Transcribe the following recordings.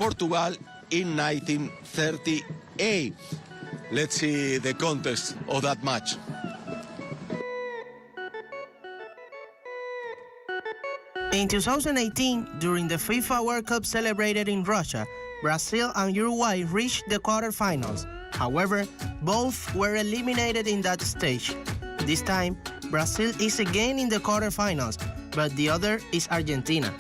Portugal in 1938. Let's see the context of that match. In 2018, during the FIFA World Cup celebrated in Russia, Brazil and Uruguay reached the quarterfinals. However, both were eliminated in that stage. This time, Brazil is again in the quarterfinals, but the other is Argentina.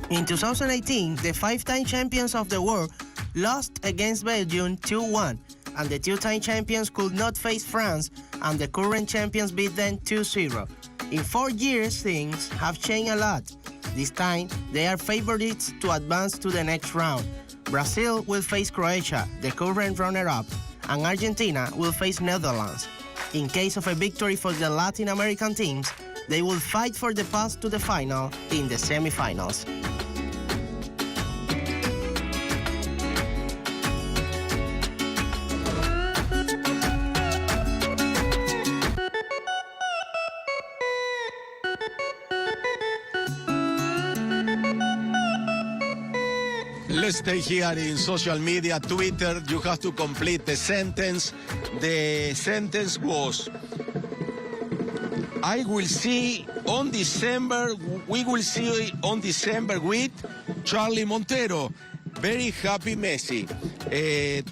In 2018, the five-time champions of the world lost against Belgium 2-1, and the two-time champions could not face France, and the current champions beat them 2-0. In 4 years, things have changed a lot. This time, they are favorites to advance to the next round. Brazil will face Croatia, the current runner-up, and Argentina will face Netherlands. In case of a victory for the Latin American teams, they will fight for the path to the final in the semifinals. Let's stay here in social media, Twitter. You have to complete the sentence. The sentence was, we will see on December with Charlie Montero. Very happy Messi.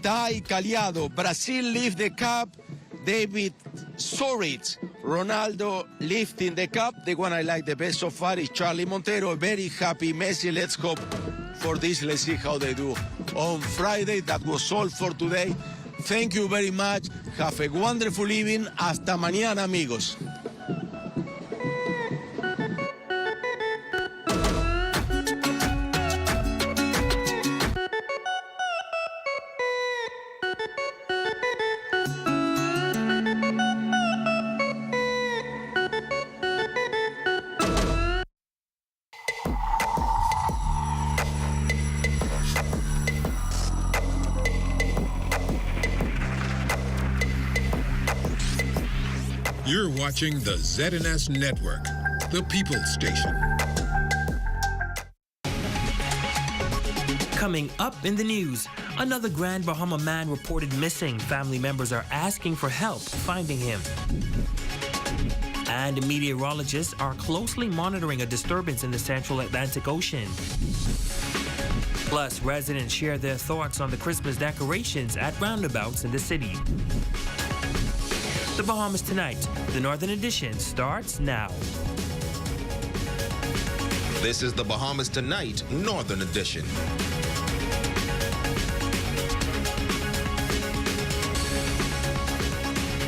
Tai Caliado, Brazil lift the cup. David Soritz, Ronaldo lifting the cup. The one I like the best so far is Charlie Montero. Very happy Messi. Let's hope for this. Let's see how they do on Friday. That was all for today. Thank you very much. Have a wonderful evening. Hasta mañana, amigos. You're watching the ZNS Network, the People's Station. Coming up in the news, another Grand Bahama man reported missing. Family members are asking for help finding him. And meteorologists are closely monitoring a disturbance in the Central Atlantic Ocean. Plus, residents share their thoughts on the Christmas decorations at roundabouts in the city. The Bahamas Tonight, the Northern Edition, starts now. This is the Bahamas Tonight, Northern Edition.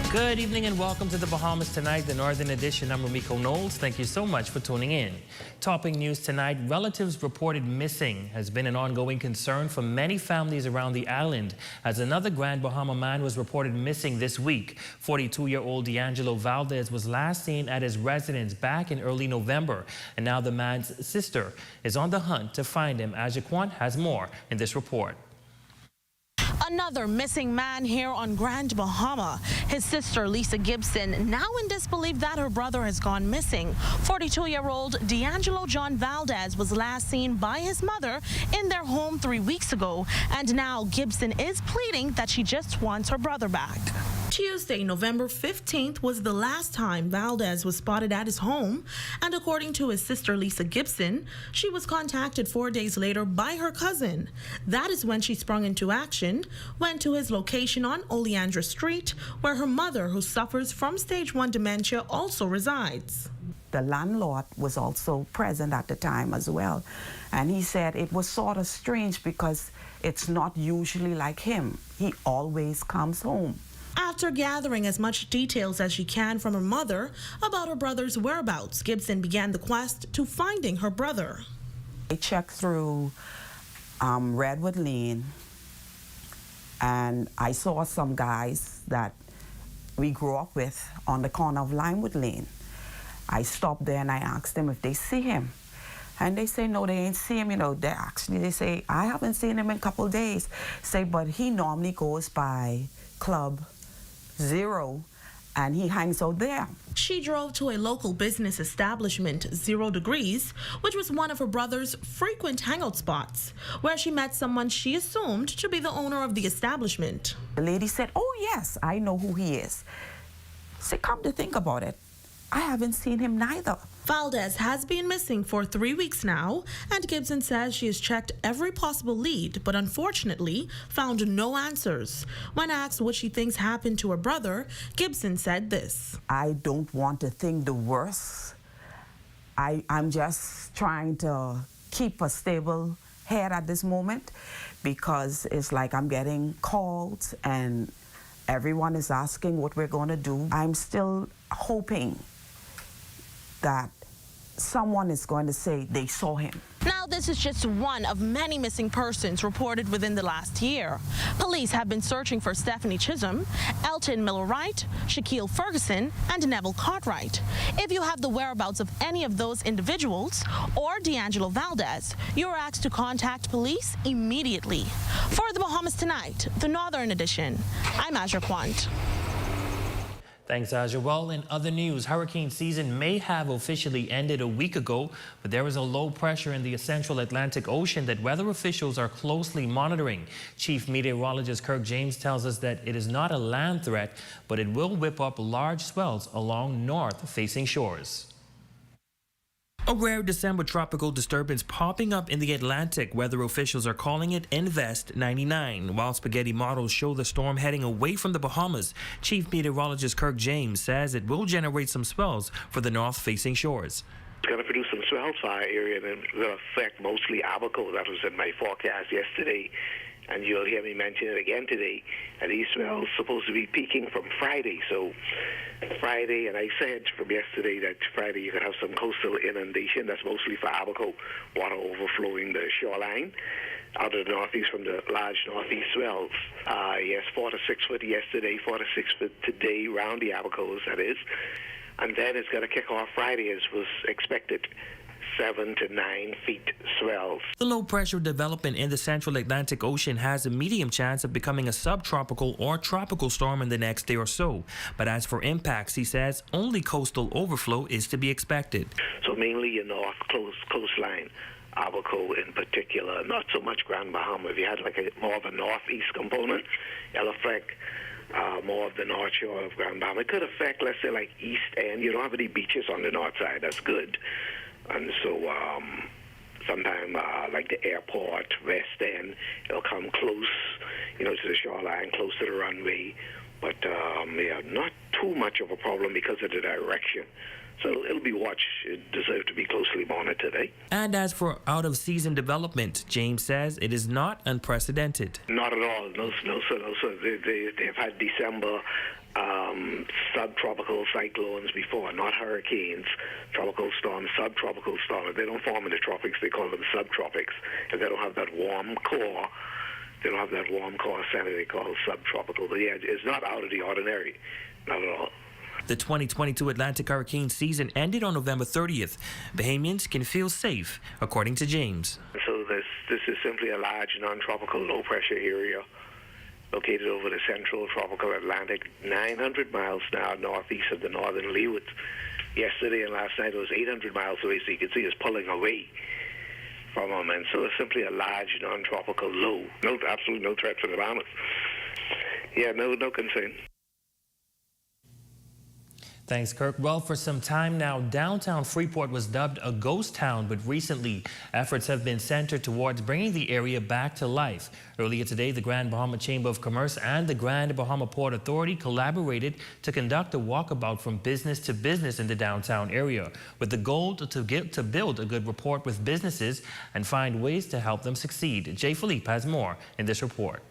Good evening and welcome to the Bahamas Tonight, the Northern Edition. I'm Ramiko Knowles. Thank you so much for tuning in. Topping news tonight, relatives reported missing has been an ongoing concern for many families around the island, as another Grand Bahama man was reported missing this week. 42-year-old D'Angelo Valdez was last seen at his residence back in early November, and now the man's sister is on the hunt to find him. Ajaquan has more in this report. Another missing man here on Grand Bahama. His sister, Lisa Gibson, now in disbelief that her brother has gone missing. 42-year-old D'Angelo John Valdez was last seen by his mother in their home 3 weeks ago, and now Gibson is pleading that she just wants her brother back. Tuesday, November 15th was the last time Valdez was spotted at his home, and according to his sister Lisa Gibson, she was contacted 4 days later by her cousin. That is when she sprung into action, went to his location on Oleandra Street, where her mother, who suffers from stage 1 dementia, also resides. The landlord was also present at the time as well, and he said it was sort of strange because it's not usually like him. He always comes home. After gathering as much details as she can from her mother about her brother's whereabouts, Gibson began the quest to finding her brother. I checked through Redwood Lane, and I saw some guys that we grew up with on the corner of Limewood Lane. I stopped there and I asked them if they see him. And they say, no, they ain't see him. You know, they say, I haven't seen him in a couple days. Say, but he normally goes by Club 0 and he hangs out there. She drove to a local business establishment, 0 Degrees, which was one of her brother's frequent hangout spots, where she met someone she assumed to be the owner of the establishment. The lady said, "Oh yes, I know who he is." So come to think about it, I haven't seen him neither. Valdez has been missing for 3 weeks now, and Gibson says she has checked every possible lead, but unfortunately found no answers. When asked what she thinks happened to her brother, Gibson said this. I don't want to think the worst. I'm just trying to keep a stable head at this moment, because it's like I'm getting calls and everyone is asking what we're going to do. I'm still hoping that someone is going to say they saw him. Now, this is just one of many missing persons reported within the last year. Police have been searching for Stephanie Chisholm, Elton Miller-Wright, Shaquille Ferguson, and Neville Cartwright. If you have the whereabouts of any of those individuals or D'Angelo Valdez, you're asked to contact police immediately. For the Bahamas Tonight, the Northern Edition, I'm Aja Quant. Thanks, Aja. Well, in other news, hurricane season may have officially ended a week ago, but there is a low pressure in the central Atlantic Ocean that weather officials are closely monitoring. Chief meteorologist Kirk James tells us that it is not a land threat, but it will whip up large swells along north-facing shores. A rare December tropical disturbance popping up in the Atlantic. Weather officials are calling it Invest 99. While spaghetti models show the storm heading away from the Bahamas, Chief Meteorologist Kirk James says it will generate some swells for the north-facing shores. It's going to produce some swells for our area, and it's going to affect mostly Abaco. That was in my forecast yesterday, and you'll hear me mention it again today. And these swells supposed to be peaking from Friday. So Friday, and I said from yesterday that Friday you could have some coastal inundation. That's mostly for Abaco, water overflowing the shoreline out of the northeast from the large northeast swells. Yes, 4 to 6 foot yesterday, 4 to 6 foot today, round the Abacos, that is. And then it's going to kick off Friday as was expected. 7 to 9 feet swells. The low pressure development in the central Atlantic Ocean has a medium chance of becoming a subtropical or tropical storm in the next day or so. But as for impacts, he says only coastal overflow is to be expected. So mainly your north coastline, Abaco in particular, not so much Grand Bahama. If you had like more of a northeast component, it'll affect more of the north shore of Grand Bahama. It could affect, let's say, like East End. You don't have any beaches on the north side. That's good. And so sometime like the airport, West End, it'll come close, to the shoreline, close to the runway. But yeah, not too much of a problem because of the direction. So it'll be watched. It deserves to be closely monitored, eh? And as for out-of-season development, James says it is not unprecedented. Not at all. No, sir. They've had December subtropical cyclones before, not hurricanes, tropical storms, subtropical storms. They don't form in the tropics. They call them subtropics. If they don't have that warm core, center they call subtropical. But yeah, it's not out of the ordinary. Not at all. The 2022 Atlantic hurricane season ended on November 30th. Bahamians can feel safe, according to James. So this is simply a large non-tropical low-pressure area located over the central tropical Atlantic, 900 miles now northeast of the northern leeward. Yesterday and last night it was 800 miles away, so you can see it's pulling away from them. And so it's simply a large non-tropical low. Absolutely no threat for the Bahamas. Yeah, no concern. Thanks, Kirk. Well, for some time now, downtown Freeport was dubbed a ghost town, but recently efforts have been centered towards bringing the area back to life. Earlier today, the Grand Bahama Chamber of Commerce and the Grand Bahama Port Authority collaborated to conduct a walkabout from business to business in the downtown area, with the goal to build a good rapport with businesses and find ways to help them succeed. Jay Philippe has more in this report.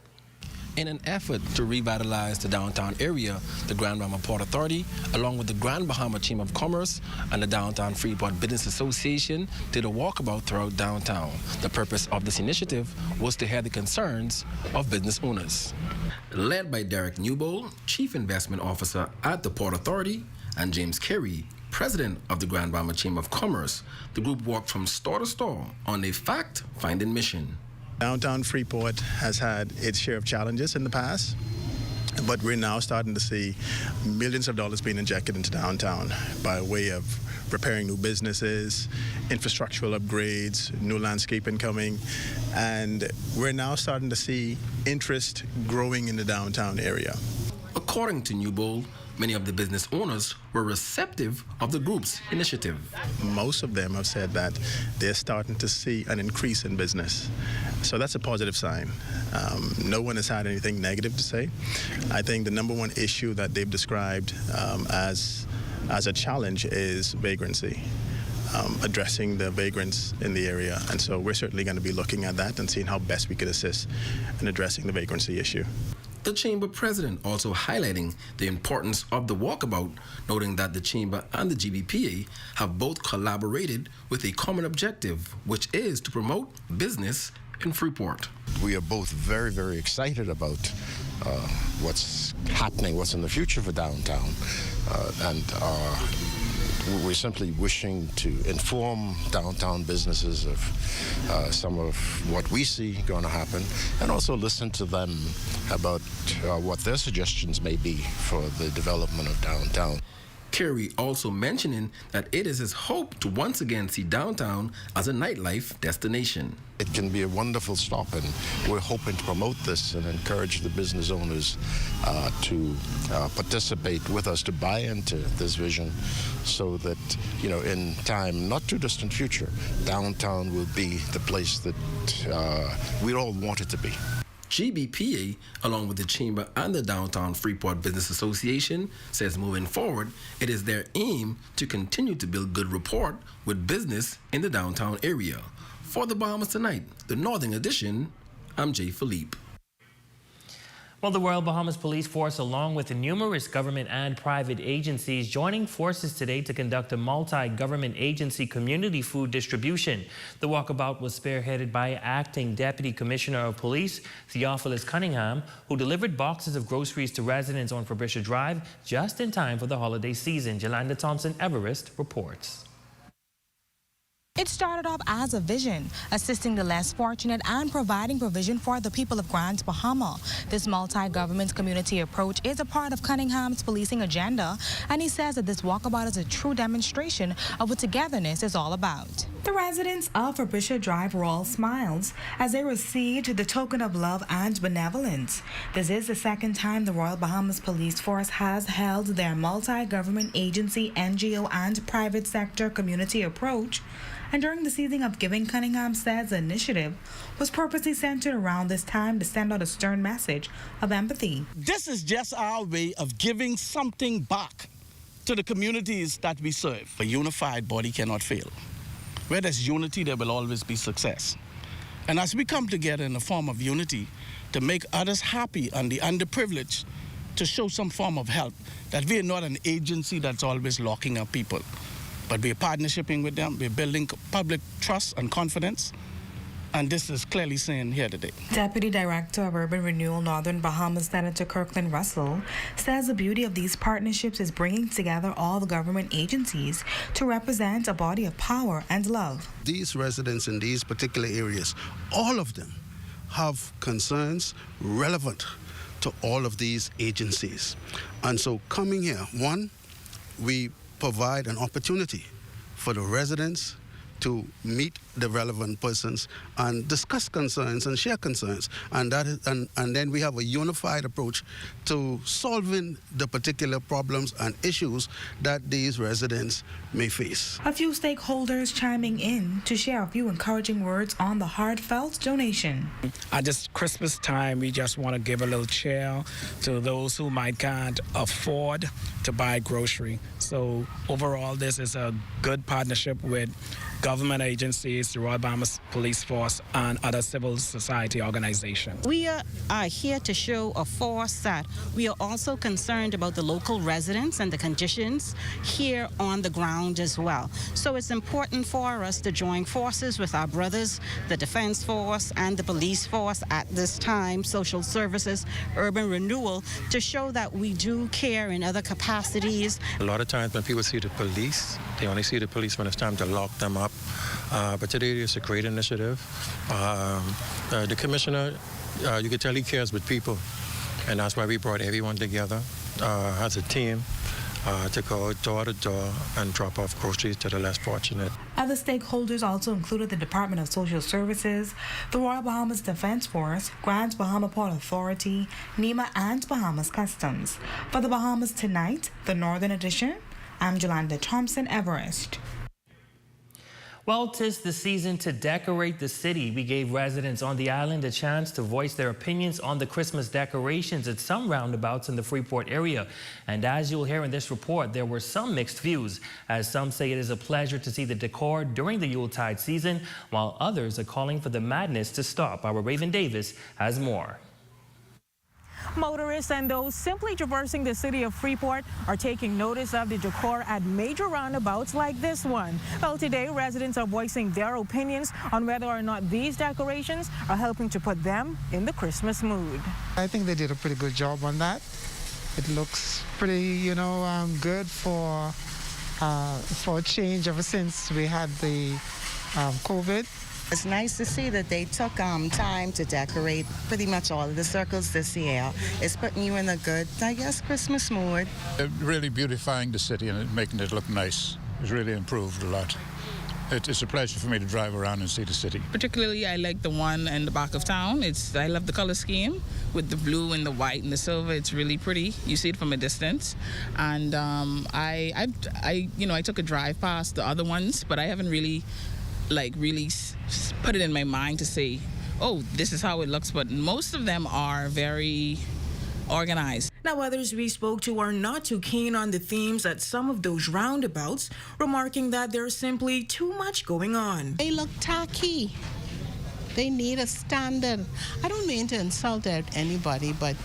In an effort to revitalize the downtown area, the Grand Bahama Port Authority, along with the Grand Bahama Chamber of Commerce and the Downtown Freeport Business Association, did a walkabout throughout downtown. The purpose of this initiative was to hear the concerns of business owners. Led by Derek Newbold, Chief Investment Officer at the Port Authority, and James Carey, President of the Grand Bahama Chamber of Commerce, the group walked from store to store on a fact-finding mission. Downtown Freeport has had its share of challenges in the past, But we're now starting to see millions of dollars being injected into downtown by way of repairing new businesses, infrastructural upgrades, new landscaping coming, and we're now starting to see interest growing in the downtown area. According to Newbold, many of the business owners were receptive of the group's initiative. Most of them have said that they're starting to see an increase in business. So that's a positive sign. No one has had anything negative to say. I think the number one issue that they've described as a challenge is vagrancy, addressing the vagrants in the area. And so we're certainly going to be looking at that and seeing how best we could assist in addressing the vagrancy issue. The Chamber President also highlighting the importance of the walkabout, noting that the Chamber and the GBPA have both collaborated with a common objective, which is to promote business in Freeport. We are both very, very excited about what's happening, what's in the future for downtown, and we're simply wishing to inform downtown businesses of some of what we see going to happen, and also listen to them about what their suggestions may be for the development of downtown. Kerry also mentioning that it is his hope to once again see downtown as a nightlife destination. It can be a wonderful stop, and we're hoping to promote this and encourage the business owners to participate with us, to buy into this vision, so that, you know, in time, not too distant future, downtown will be the place that we all want it to be. GBPA, along with the Chamber and the Downtown Freeport Business Association, says moving forward, it is their aim to continue to build good rapport with business in the downtown area. For the Bahamas Tonight, the Northern Edition, I'm Jay Philippe. Well, the Royal Bahamas Police Force, along with numerous government and private agencies, joining forces today to conduct a multi-government agency community food distribution. The walkabout was spearheaded by Acting Deputy Commissioner of Police, Theophilus Cunningham, who delivered boxes of groceries to residents on Frobisher Drive just in time for the holiday season. Jolanda Thompson-Everest reports. It started off as a vision, assisting the less fortunate and providing provision for the people of Grand Bahama. This multi-government community approach is a part of Cunningham's policing agenda, and he says that this walkabout is a true demonstration of what togetherness is all about. The residents of Frobisher Drive were all smiles as they received the token of love and benevolence. This is the second time the Royal Bahamas Police Force has held their multi-government agency, NGO, and private sector community approach. And during the season of giving, Cunningham says the initiative was purposely centered around this time to send out a stern message of empathy. This is just our way of giving something back to the communities that we serve. A unified body cannot fail. Where there's unity, there will always be success. And as we come together in a form of unity to make others happy and the underprivileged, to show some form of help, that we are not an agency that's always locking up people, but we're partnershiping with them, we're building public trust and confidence, and this is clearly seen here today. Deputy Director of Urban Renewal Northern Bahamas, Senator Kirkland Russell, says the beauty of these partnerships is bringing together all the government agencies to represent a body of power and love. These residents in these particular areas, all of them have concerns relevant to all of these agencies. And so coming here, one, we provide an opportunity for the residents to meet the relevant persons and discuss concerns and share concerns, and then we have a unified approach to solving the particular problems and issues that these residents may face. A few stakeholders chiming in to share a few encouraging words on the heartfelt donation. At this Christmas time, we just want to give a little cheer to those who can't afford to buy grocery. So overall, this is a good partnership with government agencies, the Royal Bahamas Police Force, and other civil society organizations. We are here to show a force that we are also concerned about the local residents and the conditions here on the ground as well. So it's important for us to join forces with our brothers, the Defense Force and the Police Force at this time, social services, urban renewal, to show that we do care in other capacities. A lot of times when people see the police, they only see the police when it's time to lock them up. But today it's a great initiative. The commissioner, you can tell he cares with people. And that's why we brought everyone together as a team to go door to door and drop off groceries to the less fortunate. Other stakeholders also included the Department of Social Services, the Royal Bahamas Defense Force, Grand Bahama Port Authority, NEMA, and Bahamas Customs. For the Bahamas Tonight, the Northern Edition, I'm Jolanda Thompson Everest. Well, 'tis the season to decorate the city. We gave residents on the island a chance to voice their opinions on the Christmas decorations at some roundabouts in the Freeport area. And as you'll hear in this report, there were some mixed views, as some say it is a pleasure to see the decor during the Yuletide season, while others are calling for the madness to stop. Our Raven Davis has more. Motorists and those simply traversing the city of Freeport are taking notice of the decor at major roundabouts like this one. Well, today residents are voicing their opinions on whether or not these decorations are helping to put them in the Christmas mood. I think they did a pretty good job on that. It looks pretty, good for a change ever since we had the COVID. It's nice to see that they took time to decorate pretty much all of the circles this year. It's putting you in a good, I guess, Christmas mood. Really beautifying the city and making it look nice. It's really improved a lot. It's a pleasure for me to drive around and see the city. Particularly, I like the one in the back of town. I love the color scheme with the blue and the white and the silver. It's really pretty. You see it from a distance. And I took a drive past the other ones, but I haven't really put it in my mind to say, oh, this is how it looks, but most of them are very organized. Now, others we spoke to are not too keen on the themes at some of those roundabouts, remarking that there's simply too much going on. They look tacky. They need a standard. I don't mean to insult anybody, but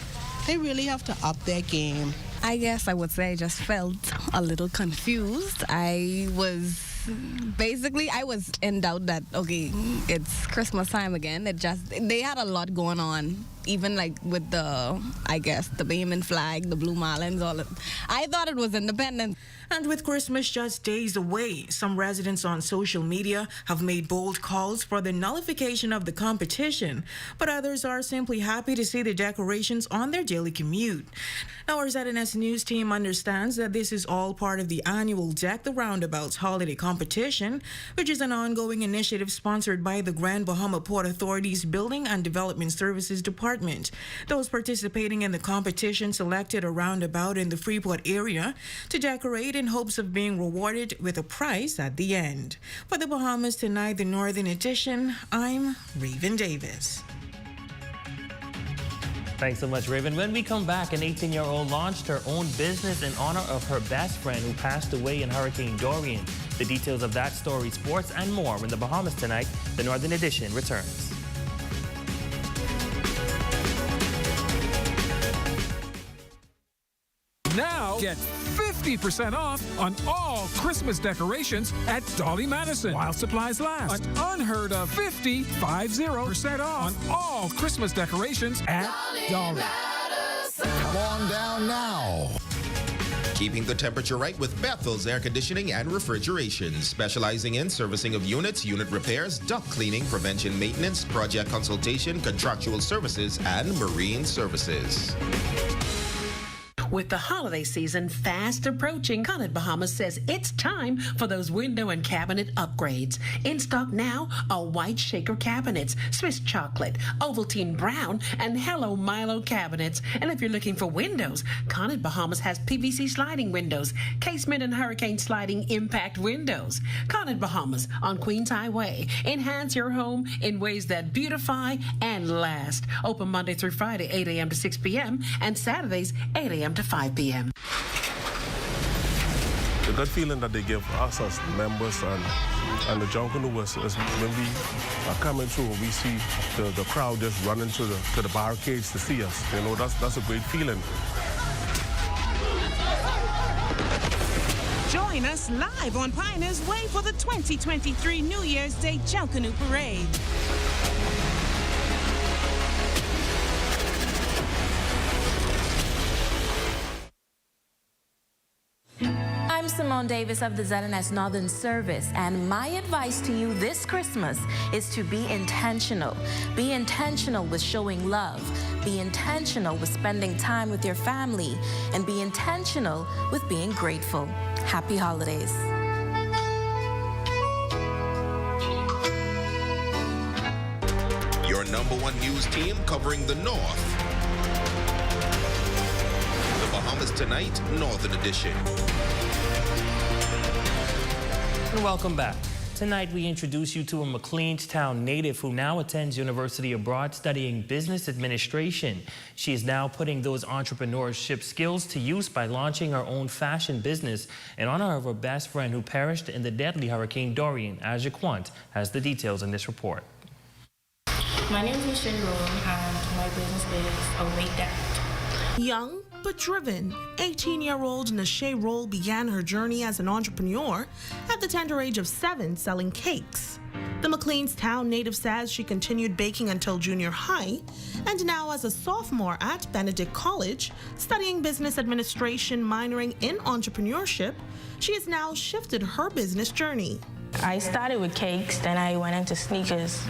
they really have to up their game. I guess I would say I just felt a little confused. I was in doubt that, okay, it's Christmas time again. They had a lot going on, even with the Bahamian flag, the Blue Marlins, all of it. I thought it was independent. And with Christmas just days away, some residents on social media have made bold calls for the nullification of the competition, but others are simply happy to see the decorations on their daily commute. Now, our ZNS News team understands that this is all part of the annual Deck the Roundabouts holiday competition, which is an ongoing initiative sponsored by the Grand Bahama Port Authority's Building and Development Services Department. Those participating in the competition selected a roundabout in the Freeport area to decorate in hopes of being rewarded with a prize at the end. For the Bahamas Tonight, the Northern Edition, I'm Raven Davis. Thanks so much, Raven. When we come back, an 18-year-old launched her own business in honor of her best friend who passed away in Hurricane Dorian. The details of that story, sports, and more when the Bahamas Tonight, the Northern Edition, returns. Now get 50% off on all Christmas decorations at Dolly Madison while supplies last. An unheard of 50% off on all Christmas decorations at Dolly. Come on down now. Keeping the temperature right with Bethel's Air Conditioning and Refrigeration, specializing in servicing of units, unit repairs, duct cleaning, prevention maintenance, project consultation, contractual services, and marine services. With the holiday season fast approaching, Conant Bahamas says it's time for those window and cabinet upgrades. In stock now are white shaker cabinets, Swiss chocolate, Ovaltine brown, and Hello Milo cabinets. And if you're looking for windows, Conant Bahamas has PVC sliding windows, casement and hurricane sliding impact windows. Conant Bahamas on Queens Highway. Enhance your home in ways that beautify and last. Open Monday through Friday, 8 a.m. to 6 p.m. and Saturdays, 8 a.m. to 5 p.m. The good feeling that they give us as members and the junkanous is when we are coming through and we see the crowd just running to the barricades to see us. You know, that's a great feeling. Join us live on Pioneer's Way for the 2023 New Year's Day Junkanoo Parade. Simone Davis of the ZNS Northern Service, and my advice to you this Christmas is to be intentional. Be intentional with showing love. Be intentional with spending time with your family, and be intentional with being grateful. Happy holidays. Your #1 news team covering the North. The Bahamas Tonight, Northern Edition. And welcome back. Tonight we introduce you to a McLeanstown native who now attends university abroad studying business administration. She is now putting those entrepreneurship skills to use by launching her own fashion business in honor of her best friend who perished in the deadly Hurricane Dorian. Aja Quant has the details in this report. My name is Michelle Rowan, and my business is Awake That. Young but driven, 18-year-old Nashay Roll began her journey as an entrepreneur at the tender age of 7, selling cakes. The McLeanstown native says she continued baking until junior high, and now as a sophomore at Benedict College, studying business administration, minoring in entrepreneurship, she has now shifted her business journey. I started with cakes, then I went into sneakers.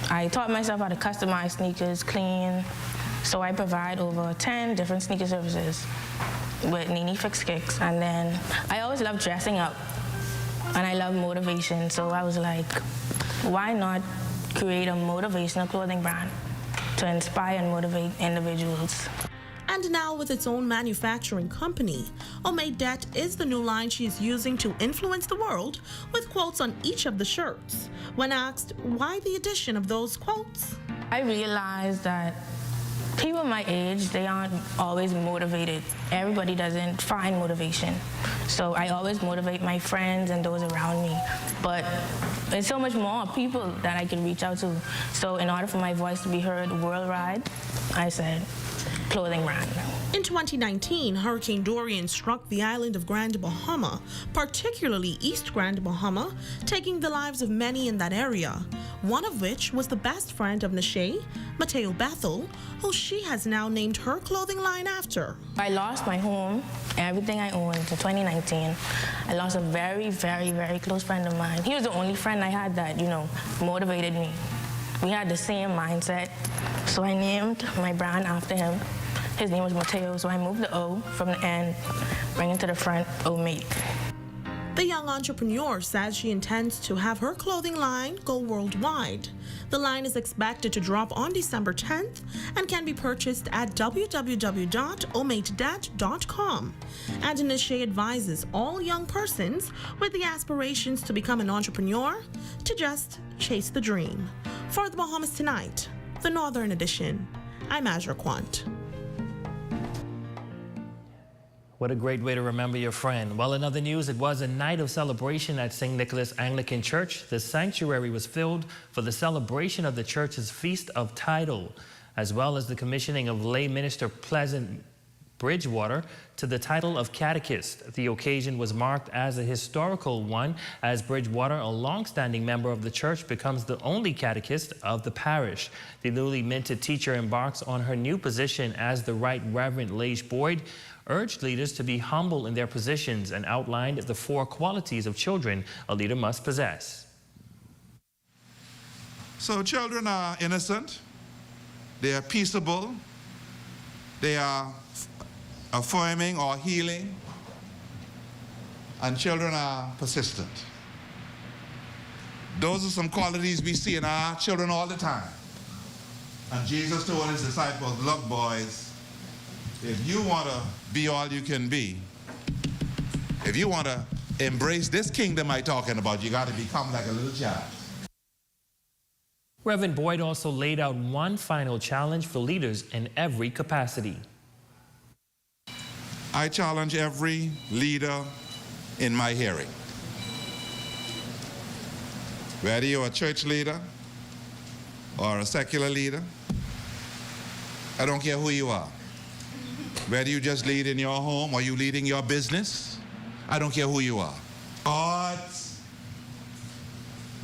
I taught myself how to customize sneakers, clean, so I provide over 10 different sneaker services with Nene Fix Kicks. And then I always loved dressing up, and I love motivation, so I was like, why not create a motivational clothing brand to inspire and motivate individuals? And now with its own manufacturing company, Omade Det is the new line she is using to influence the world, with quotes on each of the shirts. When asked why the addition of those quotes, I realized that people my age, they aren't always motivated. Everybody doesn't find motivation. So I always motivate my friends and those around me. But there's so much more people that I can reach out to. So in order for my voice to be heard worldwide, I said, clothing brand. In 2019, Hurricane Dorian struck the island of Grand Bahama, particularly East Grand Bahama, taking the lives of many in that area, one of which was the best friend of Nashay, Mateo Bethel, who she has now named her clothing line after. I lost my home, everything I owned in 2019. I lost a very, very, very close friend of mine. He was the only friend I had that, motivated me. We had the same mindset, so I named my brand after him. His name was Mateo, so I moved the O from the end, bring it to the front, Omade. The young entrepreneur says she intends to have her clothing line go worldwide. The line is expected to drop on December 10th and can be purchased at www.omadedat.com. And Nashay advises all young persons with the aspirations to become an entrepreneur to just chase the dream. For the Bahamas Tonight, the Northern Edition, I'm Aja Quant. What a great way to remember your friend. Well, in other news, it was a night of celebration at St. Nicholas Anglican Church. The sanctuary was filled for the celebration of the church's Feast of Title, as well as the commissioning of lay minister Pleasant Bridgewater to the title of catechist. The occasion was marked as a historical one, as Bridgewater, a long-standing member of the church, becomes the only catechist of the parish. The newly minted teacher embarks on her new position as the Right Reverend Leish Boyd, urged leaders to be humble in their positions, and outlined the 4 qualities of children a leader must possess. So children are innocent, they are peaceable, they are affirming or healing, and children are persistent. Those are some qualities we see in our children all the time. And Jesus told his disciples, look, boys, if you want to be all you can be, if you want to embrace this kingdom I'm talking about, you got to become like a little child. Reverend Boyd also laid out one final challenge for leaders in every capacity. I challenge every leader in my hearing, whether you're a church leader or a secular leader, I don't care who you are. Whether you just lead in your home or you leading your business, I don't care who you are. God's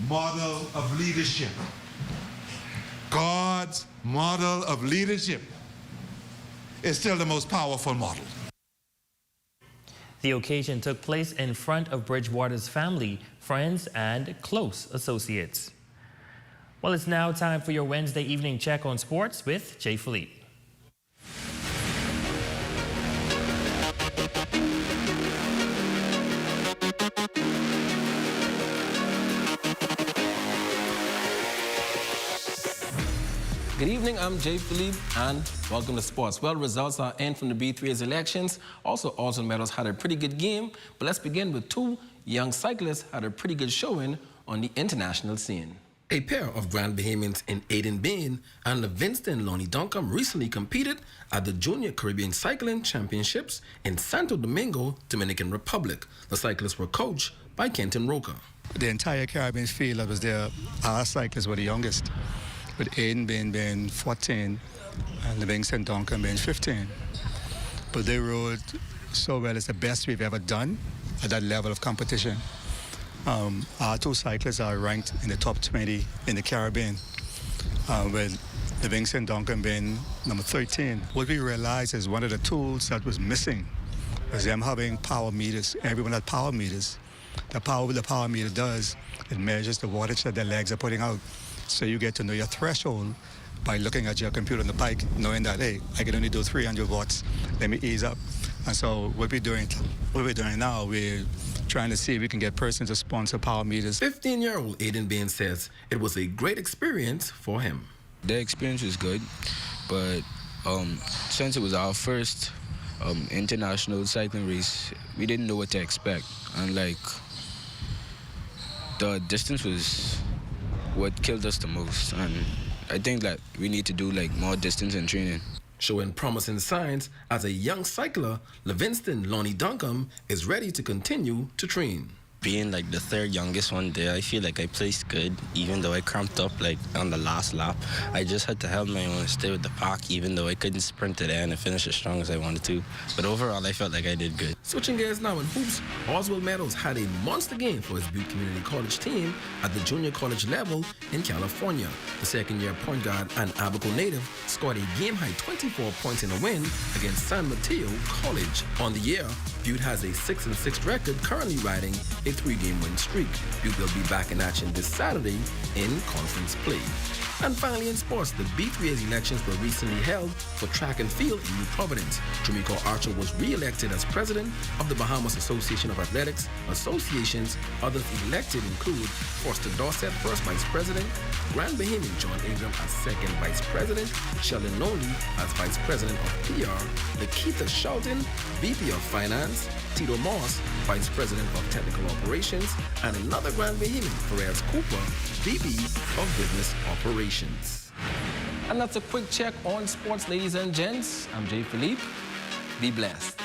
model of leadership. God's model of leadership is still the most powerful model. The occasion took place in front of Bridgewater's family, friends, and close associates. Well, it's now time for your Wednesday evening check on sports with Jay Philippe. Good evening, I'm Jay Philippe, and welcome to sports. Well, results are in from the B3A's elections. Also, Alton Meadows had a pretty good game, but let's begin with two young cyclists had a pretty good showing on the international scene. A pair of Grand Bahamians in Aiden Bain and Livingston Lonnie Duncombe recently competed at the Junior Caribbean Cycling Championships in Santo Domingo, Dominican Republic. The cyclists were coached by Kenton Roca. The entire Caribbean field that was there, our cyclists were the youngest, with Aiden being 14 and Livingston Duncombe being 15. But they rode so well. It's the best we've ever done at that level of competition. Our two cyclists are ranked in the top 20 in the Caribbean, with Livingston Duncombe being number 13. What we realized is one of the tools that was missing was them having power meters. Everyone had power meters. What the power meter does, it measures the wattage that their legs are putting out. So you get to know your threshold by looking at your computer on the bike, knowing that, hey, I can only do 300 watts. Let me ease up. And so what we're doing now, we're trying to see if we can get persons to sponsor power meters. 15-year-old Aiden Bain says it was a great experience for him. The experience was good, but since it was our first international cycling race, we didn't know what to expect. And the distance was what killed us the most, and I think that we need to do more distance and training. Showing promising signs as a young cycler, Livingston Lonnie Duncombe is ready to continue to train. Being the third youngest one there, I feel like I placed good, even though I cramped up on the last lap. I just had to help my own stay with the pack, even though I couldn't sprint to the end and finish as strong as I wanted to. But overall, I felt like I did good. Switching gears now in hoops, Oswald Meadows had a monster game for his Butte Community College team at the junior college level in California. The second-year point guard and Abaco native scored a game-high 24 points in a win against San Mateo College. On the year, Butte has a 6-6 record, currently riding a 3-game win streak. Butte will be back in action this Saturday in conference play. And finally in sports, the B3A's elections were recently held for track and field in New Providence. Jamaica Archer was re-elected as president of the Bahamas Association of Athletics. Associations others elected include Foster Dorset, first vice president, Grand Bahamian John Ingram as second vice president, Sheldon Noley as vice president of PR, Nikita Shelton, VP of Finance, Tito Moss, vice president of technical operations, and another Grand Bahamian, Perez Cooper, VP of business operations. And that's a quick check on sports, ladies and gents. I'm Jay Philippe. Be blessed.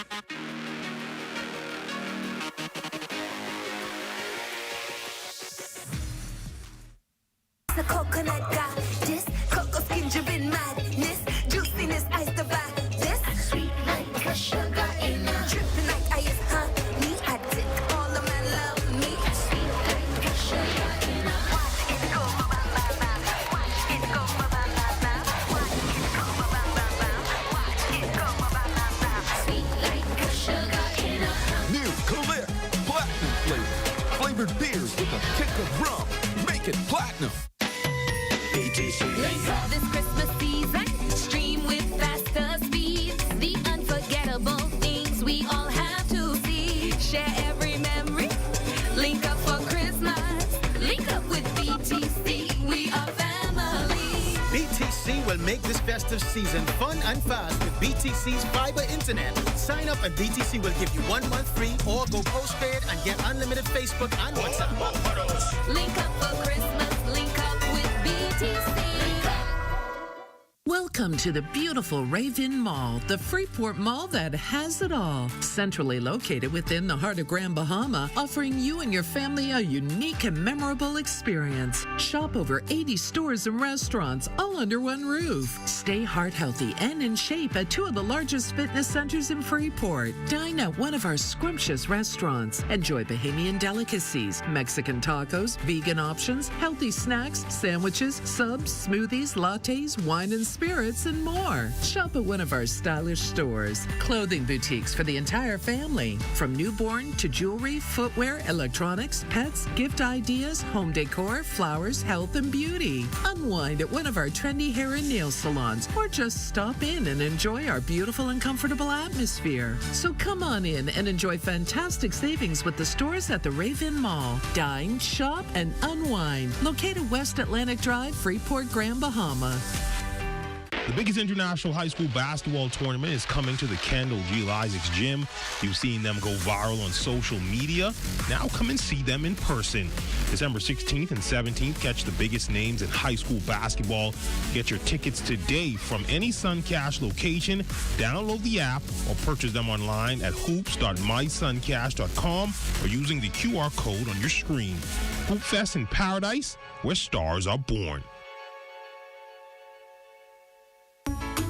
The coconut got this, cocoa skin driven madness, juiciness ice divide this, sweet like a sugar in a dripping like ice honey, addict, all of my love me, sweet like a sugar in a watch it go ba ba ba, watch it go ba ba ba, watch it go ba ba ba, watch it go ba ba ba, sweet like a sugar in a new clear platinum flavor, flavored beers with a kick of rum, make it platinum. Let's this Christmas season, stream with faster speeds. The unforgettable things we all have to see. Share every memory, link up for Christmas. Link up with BTC, we are family. BTC will make this festive season fun and fast with BTC's fiber internet. Sign up and BTC will give you 1 month free or go postpaid and get unlimited Facebook and WhatsApp. Link up for Christmas, link up with BTC. Welcome to the beautiful Raven Mall, the Freeport Mall that has it all. Centrally located within the heart of Grand Bahama, offering you and your family a unique and memorable experience. Shop over 80 stores and restaurants, all under one roof. Stay heart healthy and in shape at two of the largest fitness centers in Freeport. Dine at one of our scrumptious restaurants. Enjoy Bahamian delicacies, Mexican tacos, vegan options, healthy snacks, sandwiches, subs, smoothies, lattes, wine and spirits, favorites, and more. Shop at one of our stylish stores. Clothing boutiques for the entire family. From newborn to jewelry, footwear, electronics, pets, gift ideas, home decor, flowers, health, and beauty. Unwind at one of our trendy hair and nail salons, or just stop in and enjoy our beautiful and comfortable atmosphere. So come on in and enjoy fantastic savings with the stores at the Raven Mall. Dine, shop, and unwind. Located West Atlantic Drive, Freeport, Grand Bahama. The biggest international high school basketball tournament is coming to the Kendall G. Isaacs Gym. You've seen them go viral on social media. Now come and see them in person. December 16th and 17th, catch the biggest names in high school basketball. Get your tickets today from any Suncash location. Download the app or purchase them online at hoops.mysuncash.com or using the QR code on your screen. Hoop Fest in Paradise, where stars are born.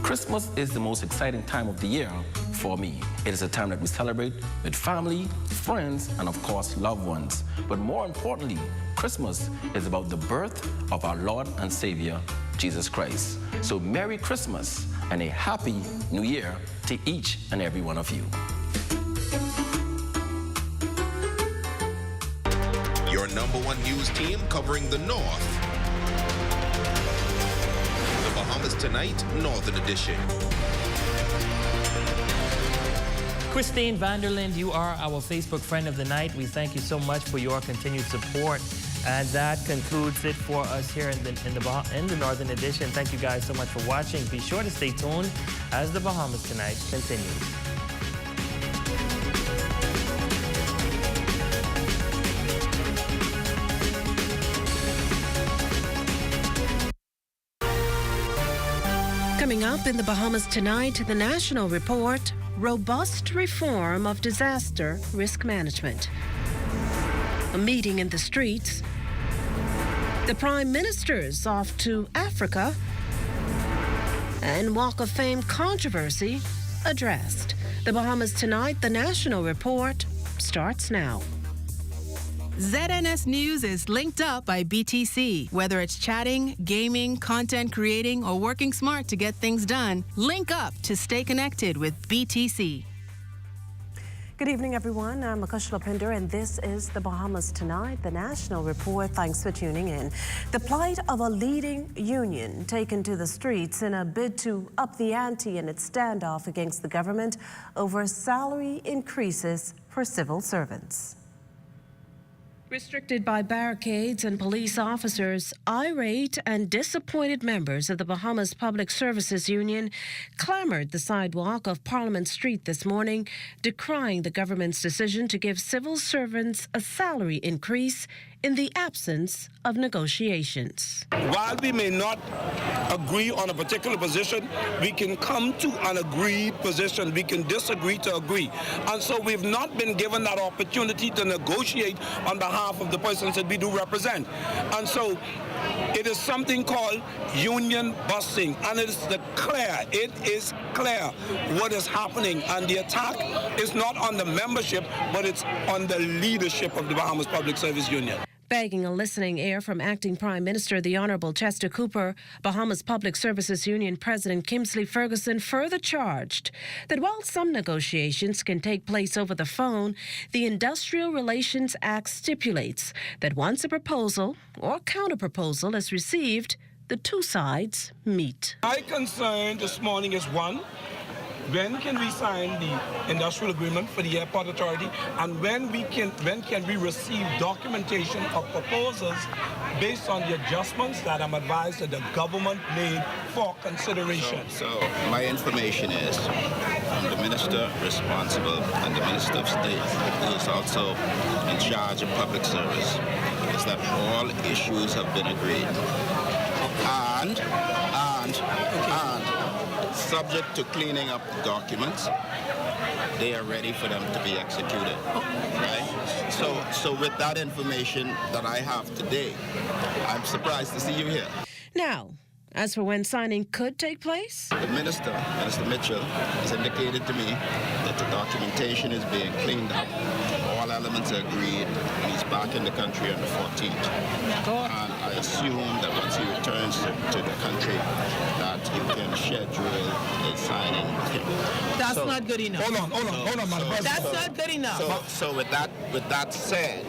Christmas is the most exciting time of the year for me. It is a time that we celebrate with family, friends, and of course, loved ones. But more importantly, Christmas is about the birth of our Lord and Savior, Jesus Christ. So Merry Christmas and a Happy New Year to each and every one of you. Your #1 news team covering the North. Bahamas Tonight, Northern Edition. Christine Vanderlind, you are our Facebook friend of the night. We thank you so much for your continued support. And that concludes it for us here in the Northern Edition. Thank you guys so much for watching. Be sure to stay tuned as the Bahamas Tonight continues. Coming up in the Bahamas Tonight, the National Report, robust reform of disaster risk management. A meeting in the streets. The Prime Minister's off to Africa. And Walk of Fame controversy addressed. The Bahamas Tonight, the National Report, starts now. ZNS News is linked up by BTC. Whether it's chatting, gaming, content creating, or working smart to get things done, link up to stay connected with BTC. Good evening, everyone. I'm Akush Lapinder, and this is the Bahamas Tonight, the National Report. Thanks for tuning in. The plight of a leading union taken to the streets in a bid to up the ante in its standoff against the government over salary increases for civil servants. Restricted by barricades and police officers, irate and disappointed members of the Bahamas Public Services Union clamored the sidewalk of Parliament Street this morning, decrying the government's decision to give civil servants a salary increase in the absence of negotiations. While we may not agree on a particular position, we can come to an agreed position. We can disagree to agree. And so we've not been given that opportunity to negotiate on behalf of the persons that we do represent. And so it is something called union busting, and it is clear what is happening. And the attack is not on the membership, but it's on the leadership of the Bahamas Public Service Union. Begging a listening ear from Acting Prime Minister the Honourable Chester Cooper, Bahamas Public Services Union President Kingsley Ferguson further charged that while some negotiations can take place over the phone, the Industrial Relations Act stipulates that once a proposal or counter-proposal is received, the two sides meet. My concern this morning is one, when can we sign the industrial agreement for the airport authority, and when can we receive documentation of proposals based on the adjustments that I'm advised that the government made for consideration? So my information is from the minister responsible and the Minister of State, who is also in charge of public service, is that all issues have been agreed. And subject to cleaning up the documents, they are ready for them to be executed. Right? So with that information that I have today, I'm surprised to see you here. Now, as for when signing could take place? The Minister Mitchell, has indicated to me that the documentation is being cleaned up. All all elements are agreed. He's back in the country on the 14th. And I assume that once he returns to the country, that you can schedule a signing with him. That's not good enough. Hold on, Madam President. That's not good enough. So with that said,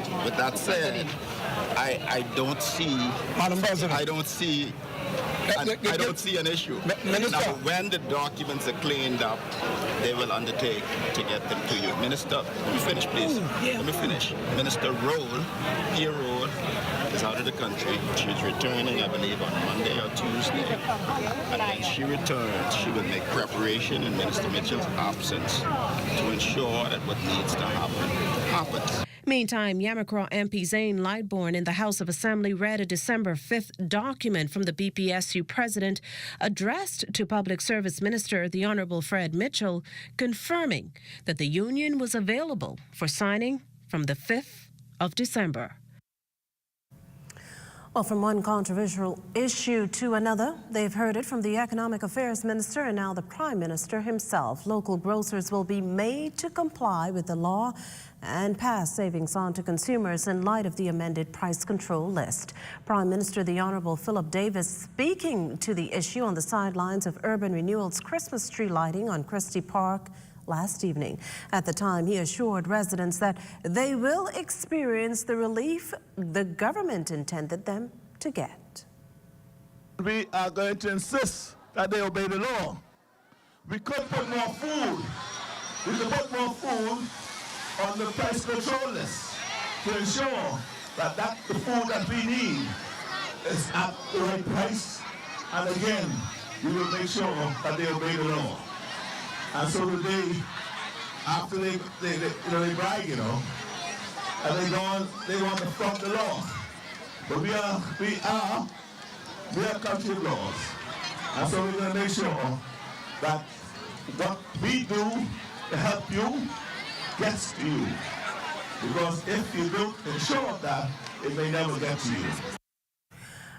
I don't see, Madam President, I don't see an issue. Minister. Now, when the documents are cleaned up, they will undertake to get them to you. Minister, let me finish, please. Let me finish. Minister Pierre Roll, is out of the country. She's returning, I believe, on Monday or Tuesday. And when she returns, she will make preparation in Minister Mitchell's absence to ensure that what needs to happen happens. Meantime, Yamacraw MP Zane Lightbourne in the House of Assembly read a December 5th document from the BPSU president addressed to Public Service Minister the Honourable Fred Mitchell, confirming that the union was available for signing from the 5th of December. Well, from one controversial issue to another, they've heard it from the Economic Affairs Minister and now the Prime Minister himself. Local grocers will be made to comply with the law and pass savings on to consumers in light of the amended price control list. Prime Minister the Honourable Philip Davis speaking to the issue on the sidelines of Urban Renewal's Christmas tree lighting on Christie Park last evening. At the time, he assured residents that they will experience the relief the government intended them to get. We are going to insist that they obey the law. We could put more food. We could put more food on the price control list to ensure that the food that we need is at the right price. And again, we will make sure that they obey the law. And so today, after they brag, and they want to front the law. But we are a country of laws. And so we're going to make sure that what we do to help you gets to you. Because if you don't ensure that, it may never get to you.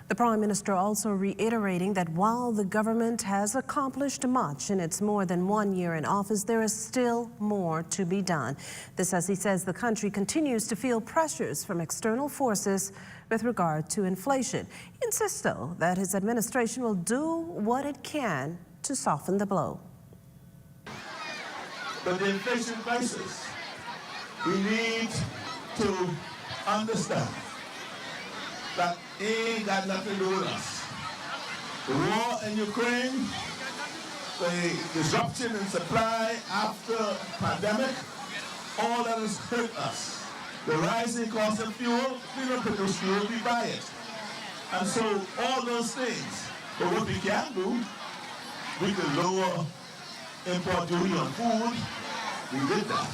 The Prime Minister also reiterating that while the government has accomplished much in its more than 1 year in office, there is still more to be done. This as he says the country continues to feel pressures from external forces with regard to inflation. He insists, though, that his administration will do what it can to soften the blow. But the inflation crisis, we need to understand that it ain't got nothing to do with us. The war in Ukraine, the disruption in supply after pandemic, all that has hurt us. The rising cost of fuel, we don't produce fuel, we buy it. And so all those things. But what we can do, we can lower import duty on food. We did that.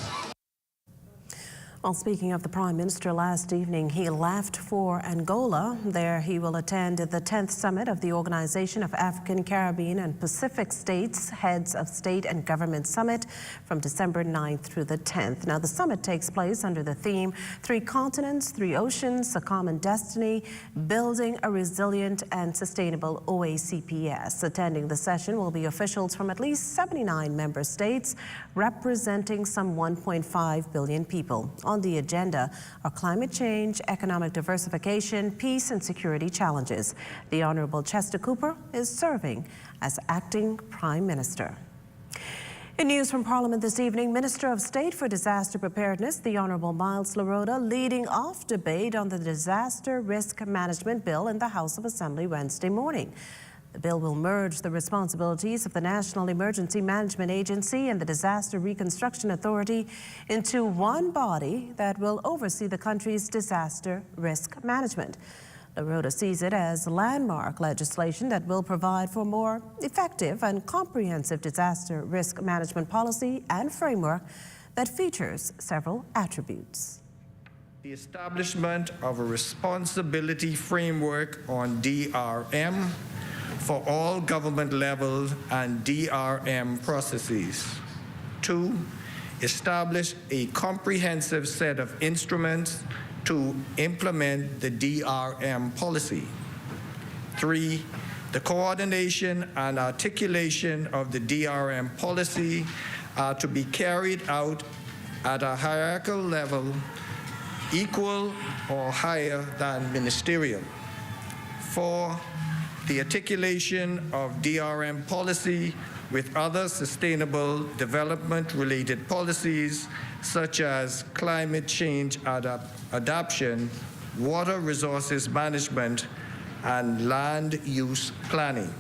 Well, speaking of the Prime Minister last evening, he left for Angola. There he will attend the 10th summit of the Organization of African, Caribbean and Pacific States Heads of State and Government Summit from December 9th through the 10th. Now, the summit takes place under the theme, 3 Continents, 3 Oceans, a Common Destiny, Building a Resilient and Sustainable OACPS. Attending the session will be officials from at least 79 member states, representing some 1.5 billion people. On the agenda are climate change, economic diversification, peace and security challenges. The Honourable Chester Cooper is serving as acting Prime Minister. In news from Parliament this evening, Minister of State for Disaster Preparedness, the Honourable Miles Larota, leading off debate on the Disaster Risk Management Bill in the House of Assembly Wednesday morning. The bill will merge the responsibilities of the National Emergency Management Agency and the Disaster Reconstruction Authority into one body that will oversee the country's disaster risk management. Larota sees it as landmark legislation that will provide for more effective and comprehensive disaster risk management policy and framework that features several attributes. The establishment of a responsibility framework on DRM for all government level and DRM processes. 2, establish a comprehensive set of instruments to implement the DRM policy. 3, the coordination and articulation of the DRM policy are to be carried out at a hierarchical level equal or higher than ministerial. 4, the articulation of DRM policy with other sustainable development-related policies such as climate change adaptation, water resources management, and land use planning.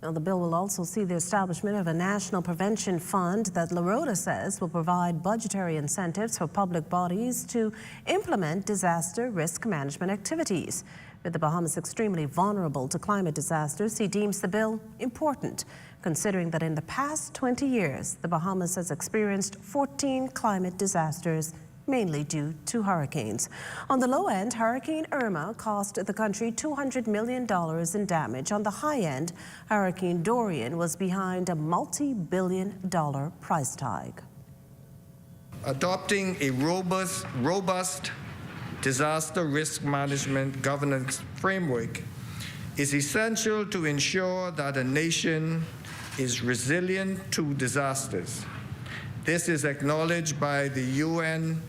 Now, the bill will also see the establishment of a national prevention fund that LaRota says will provide budgetary incentives for public bodies to implement disaster risk management activities. With the Bahamas extremely vulnerable to climate disasters, he deems the bill important, considering that in the past 20 years, the Bahamas has experienced 14 climate disasters, mainly due to hurricanes. On the low end, Hurricane Irma cost the country $200 million in damage. On the high end, Hurricane Dorian was behind a multi-billion-dollar price tag. Adopting a robust disaster risk management governance framework is essential to ensure that a nation is resilient to disasters. This is acknowledged by the UN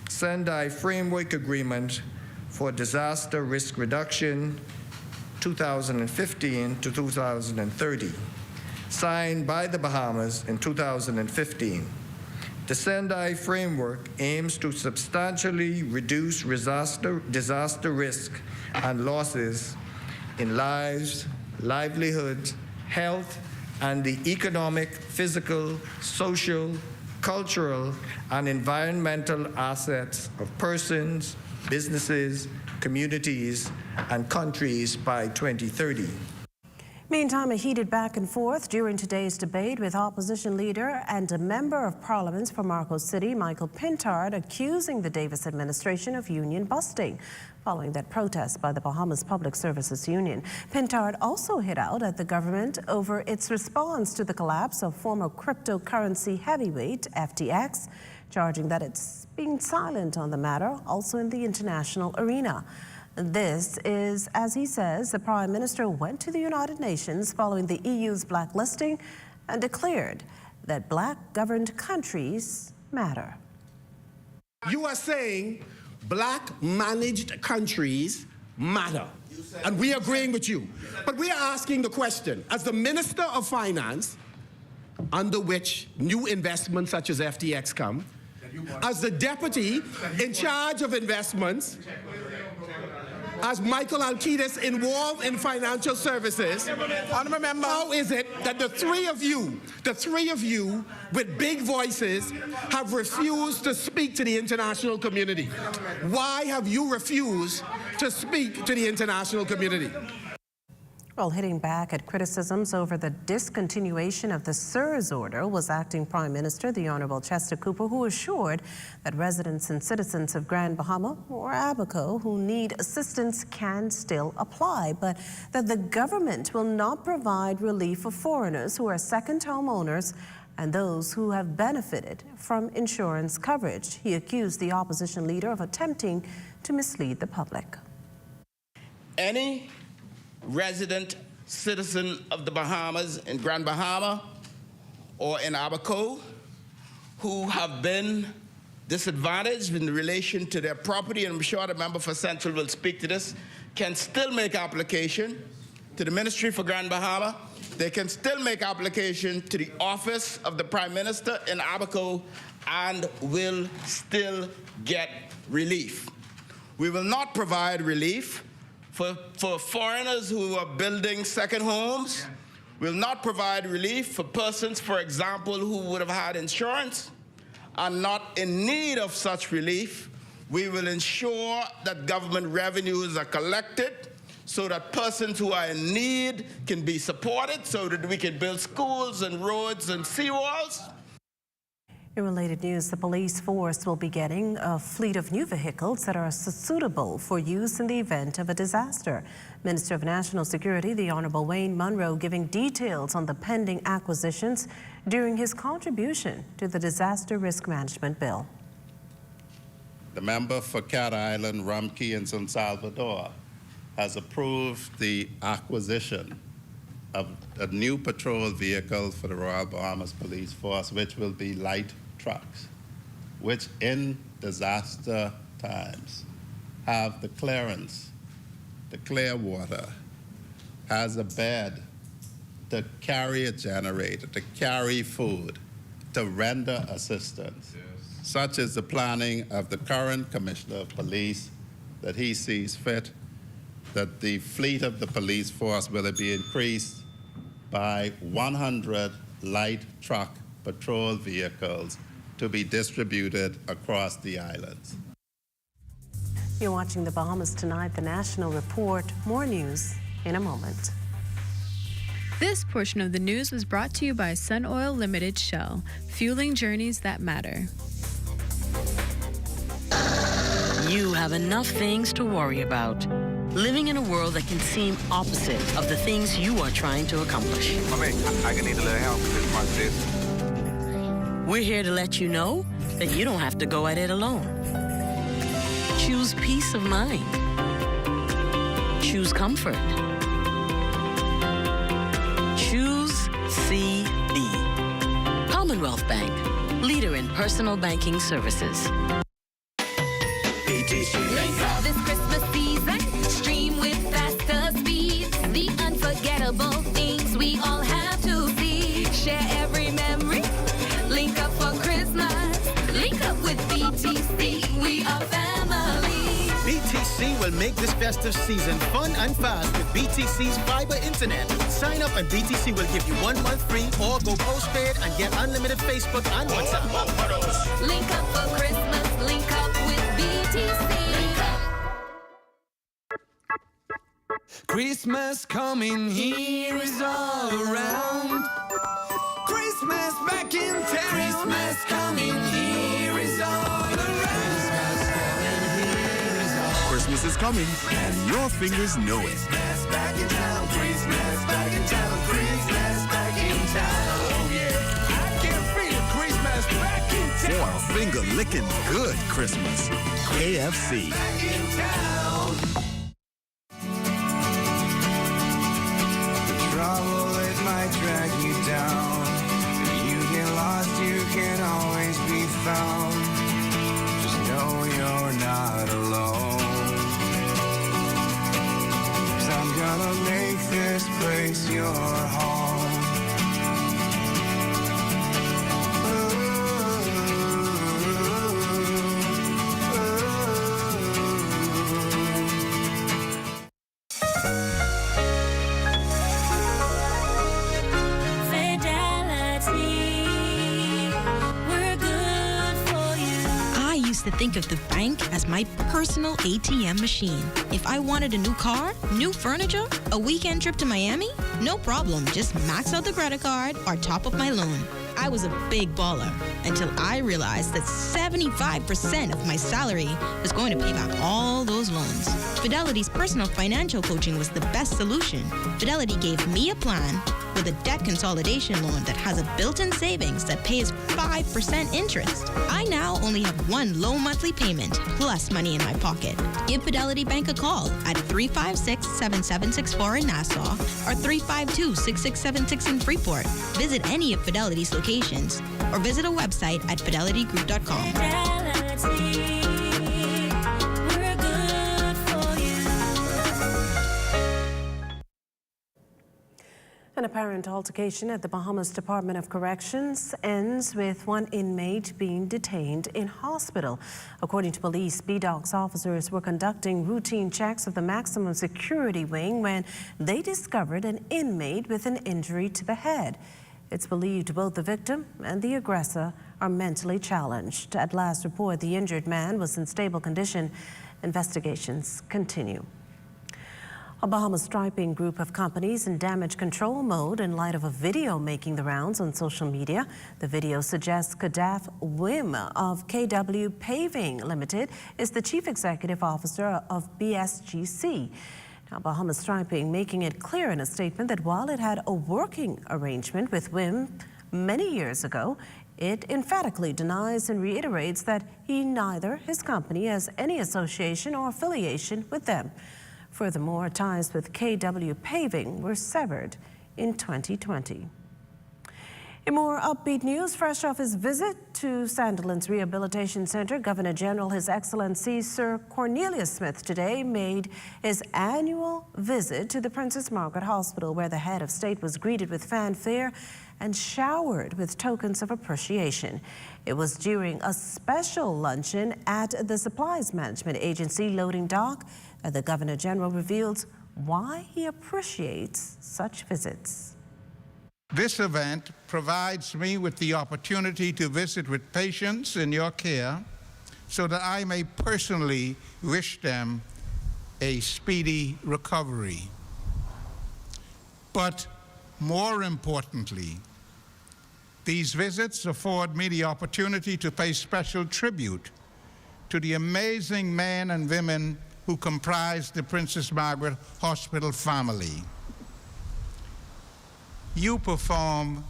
Sendai Framework Agreement for Disaster Risk Reduction 2015 to 2030, signed by the Bahamas in 2015. The Sendai Framework aims to substantially reduce disaster risk and losses in lives, livelihoods, health, and the economic, physical, social, cultural, and environmental assets of persons, businesses, communities, and countries by 2030. Meantime, a heated back and forth during today's debate with opposition leader and a member of parliament from Marcos City, Michael Pintard, accusing the Davis administration of union busting following that protest by the Bahamas Public Services Union. Pintard also hit out at the government over its response to the collapse of former cryptocurrency heavyweight FTX, charging that it's being silent on the matter, also in the international arena. This is, as he says, the Prime Minister went to the United Nations following the EU's blacklisting and declared that black-governed countries matter. You are saying black-managed countries matter, and we are agreeing with you. But we are asking the question, as the Minister of Finance, under which new investments such as FTX come, as the Deputy in charge of investments, as Michael Alcides involved in financial services, how is it that the three of you with big voices have refused to speak to the international community? Why have you refused to speak to the international community? Well, hitting back at criticisms over the discontinuation of the SIRS order was Acting Prime Minister, the Honorable Chester Cooper, who assured that residents and citizens of Grand Bahama or Abaco who need assistance can still apply, but that the government will not provide relief for foreigners who are second homeowners and those who have benefited from insurance coverage. He accused the opposition leader of attempting to mislead the public. Any resident citizen of the Bahamas in Grand Bahama or in Abaco who have been disadvantaged in relation to their property, and I'm sure the member for Central will speak to this, can still make application to the Ministry for Grand Bahama. They can still make application to the Office of the Prime Minister in Abaco and will still get relief. We will not provide relief for foreigners who are building second homes. We'll not provide relief for persons, for example, who would have had insurance and not in need of such relief. We will ensure that government revenues are collected so that persons who are in need can be supported, so that we can build schools and roads and seawalls. In related news, the police force will be getting a fleet of new vehicles that are suitable for use in the event of a disaster. Minister of National Security, the Honorable Wayne Munro, giving details on the pending acquisitions during his contribution to the Disaster Risk Management Bill. The member for Cat Island, Rum Cay, and San Salvador has approved the acquisition of a new patrol vehicle for the Royal Bahamas Police Force, which will be light trucks. which in disaster times have the clearance, the clear water, has a bed to carry a generator, to carry food, to render assistance. Such is the planning of the current Commissioner of Police, that he sees fit that the fleet of the police force will be increased by 100 light truck patrol vehicles to be distributed across the islands. You're watching the Bahamas Tonight, the National Report. More news in a moment. This portion of the news was brought to you by Sun Oil Limited Shell, fueling journeys that matter. You have enough things to worry about. Living in a world that can seem opposite of the things you are trying to accomplish. I can need a little help with this. We're here to let you know that you don't have to go at it alone. Choose peace of mind. Choose comfort. Choose CB. Commonwealth Bank, leader in personal banking services. This Christmas season, stream with faster speeds. The unforgettable things we all have to see. Share every memory. Link up for Christmas. Link up with BTC. We are family. BTC will make this festive season fun and fast with BTC's fiber internet. Sign up and BTC will give you 1 month free or go postpaid and get unlimited Facebook and WhatsApp. Link up for Christmas. Link up with BTC. Christmas coming here is all around. Christmas back in town. Christmas coming here is all around. Christmas is coming, and your fingers know it. Christmas back in town. Christmas back in town. Christmas back in town. Oh yeah, I can feel Christmas back in town. For a finger-licking good Christmas. KFC. Back in town. Trouble, it might drag you down. If you get lost, you can always be found. Just know you're not alone. 'Cause I'm gonna make this place your home. To think of the bank as my personal ATM machine. If I wanted a new car, new furniture, a weekend trip to Miami, no problem. Just max out the credit card or top up my loan. I was a big baller until I realized that 75% of my salary was going to pay back all those loans. Fidelity's personal financial coaching was the best solution. Fidelity gave me a plan with a debt consolidation loan that has a built-in savings that pays 5% interest. I now only have one low monthly payment plus money in my pocket. Give Fidelity Bank a call at 356-7764 in Nassau or 352-6676 in Freeport. Visit any of Fidelity's locations or visit a website at fidelitygroup.com. An apparent altercation at the Bahamas Department of Corrections ends with one inmate being detained in hospital. According to police, BDOC's officers were conducting routine checks of the maximum security wing when they discovered an inmate with an injury to the head. It's believed both the victim and the aggressor are mentally challenged. At last report, the injured man was in stable condition. Investigations continue. A Bahamas striping group of companies in damage control mode in light of a video making the rounds on social media. The video suggests Kadaf Wim of KW Paving Limited is the chief executive officer of BSGC. Now, Bahamas Striping making it clear in a statement that while it had a working arrangement with Wim many years ago, it emphatically denies and reiterates that he neither his company has any association or affiliation with them. Furthermore, ties with KW Paving were severed in 2020. In more upbeat news, fresh off his visit to Sandilands Rehabilitation Center, Governor General His Excellency Sir Cornelius Smith today made his annual visit to the Princess Margaret Hospital, where the head of state was greeted with fanfare and showered with tokens of appreciation. It was during a special luncheon at the Supplies Management Agency loading dock that the Governor General reveals why he appreciates such visits. This event provides me with the opportunity to visit with patients in your care so that I may personally wish them a speedy recovery. But more importantly, these visits afford me the opportunity to pay special tribute to the amazing men and women who comprise the Princess Margaret Hospital family. You perform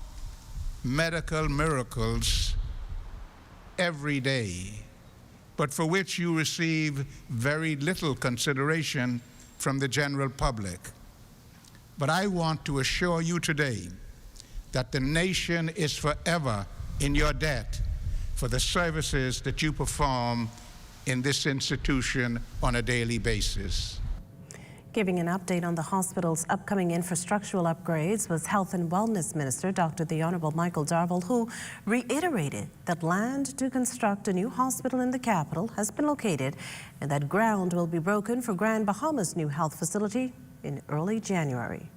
medical miracles every day, but for which you receive very little consideration from the general public. But I want to assure you today that the nation is forever in your debt for the services that you perform in this institution on a daily basis. Giving an update on the hospital's upcoming infrastructural upgrades was Health and Wellness Minister Dr. the Honorable Michael Darville, who reiterated that land to construct a new hospital in the capital has been located and that ground will be broken for Grand Bahama's new health facility in early January.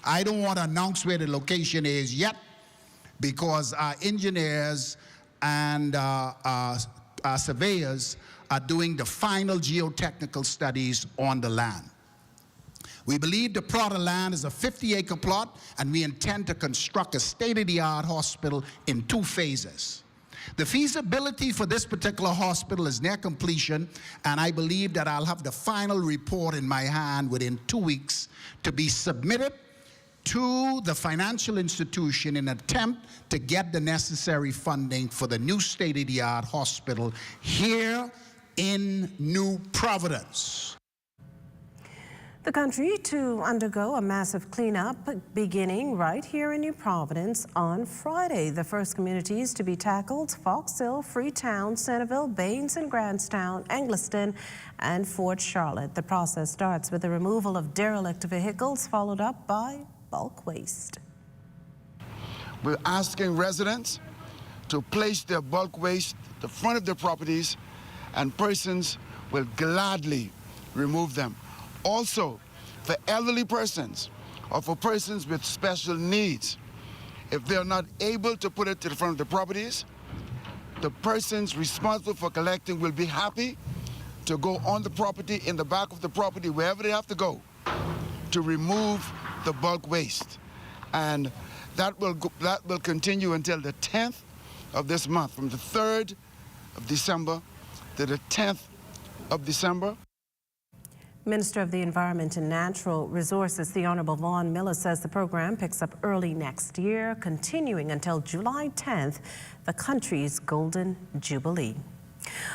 I don't want to announce where the location is yet because our engineers and our surveyors are doing the final geotechnical studies on the land. We believe the plot of land is a 50-acre plot, and we intend to construct a state-of-the-art hospital in 2 phases. The feasibility for this particular hospital is near completion, and I believe that I'll have the final report in my hand within 2 weeks to be submitted to the financial institution in an attempt to get the necessary funding for the new state-of-the-art hospital here in New Providence. The country to undergo a massive cleanup beginning right here in New Providence on Friday. The first communities to be tackled: Fox Hill, Freetown, Centerville, Baines and Grantstown, Angliston and Fort Charlotte. The process starts with the removal of derelict vehicles, followed up by bulk waste. We're asking residents to place their bulk waste at the front of their properties, and persons will gladly remove them. Also, for elderly persons or for persons with special needs, if they're not able to put it to the front of the properties, the persons responsible for collecting will be happy to go on the property, in the back of the property, wherever they have to go, to remove the bulk waste. And that will continue until the 10th of this month, from the 3rd of December to the 10th of December. Minister of the Environment and Natural Resources, the Honorable Vaughn Miller, says the program picks up early next year, continuing until July 10th, the country's Golden Jubilee.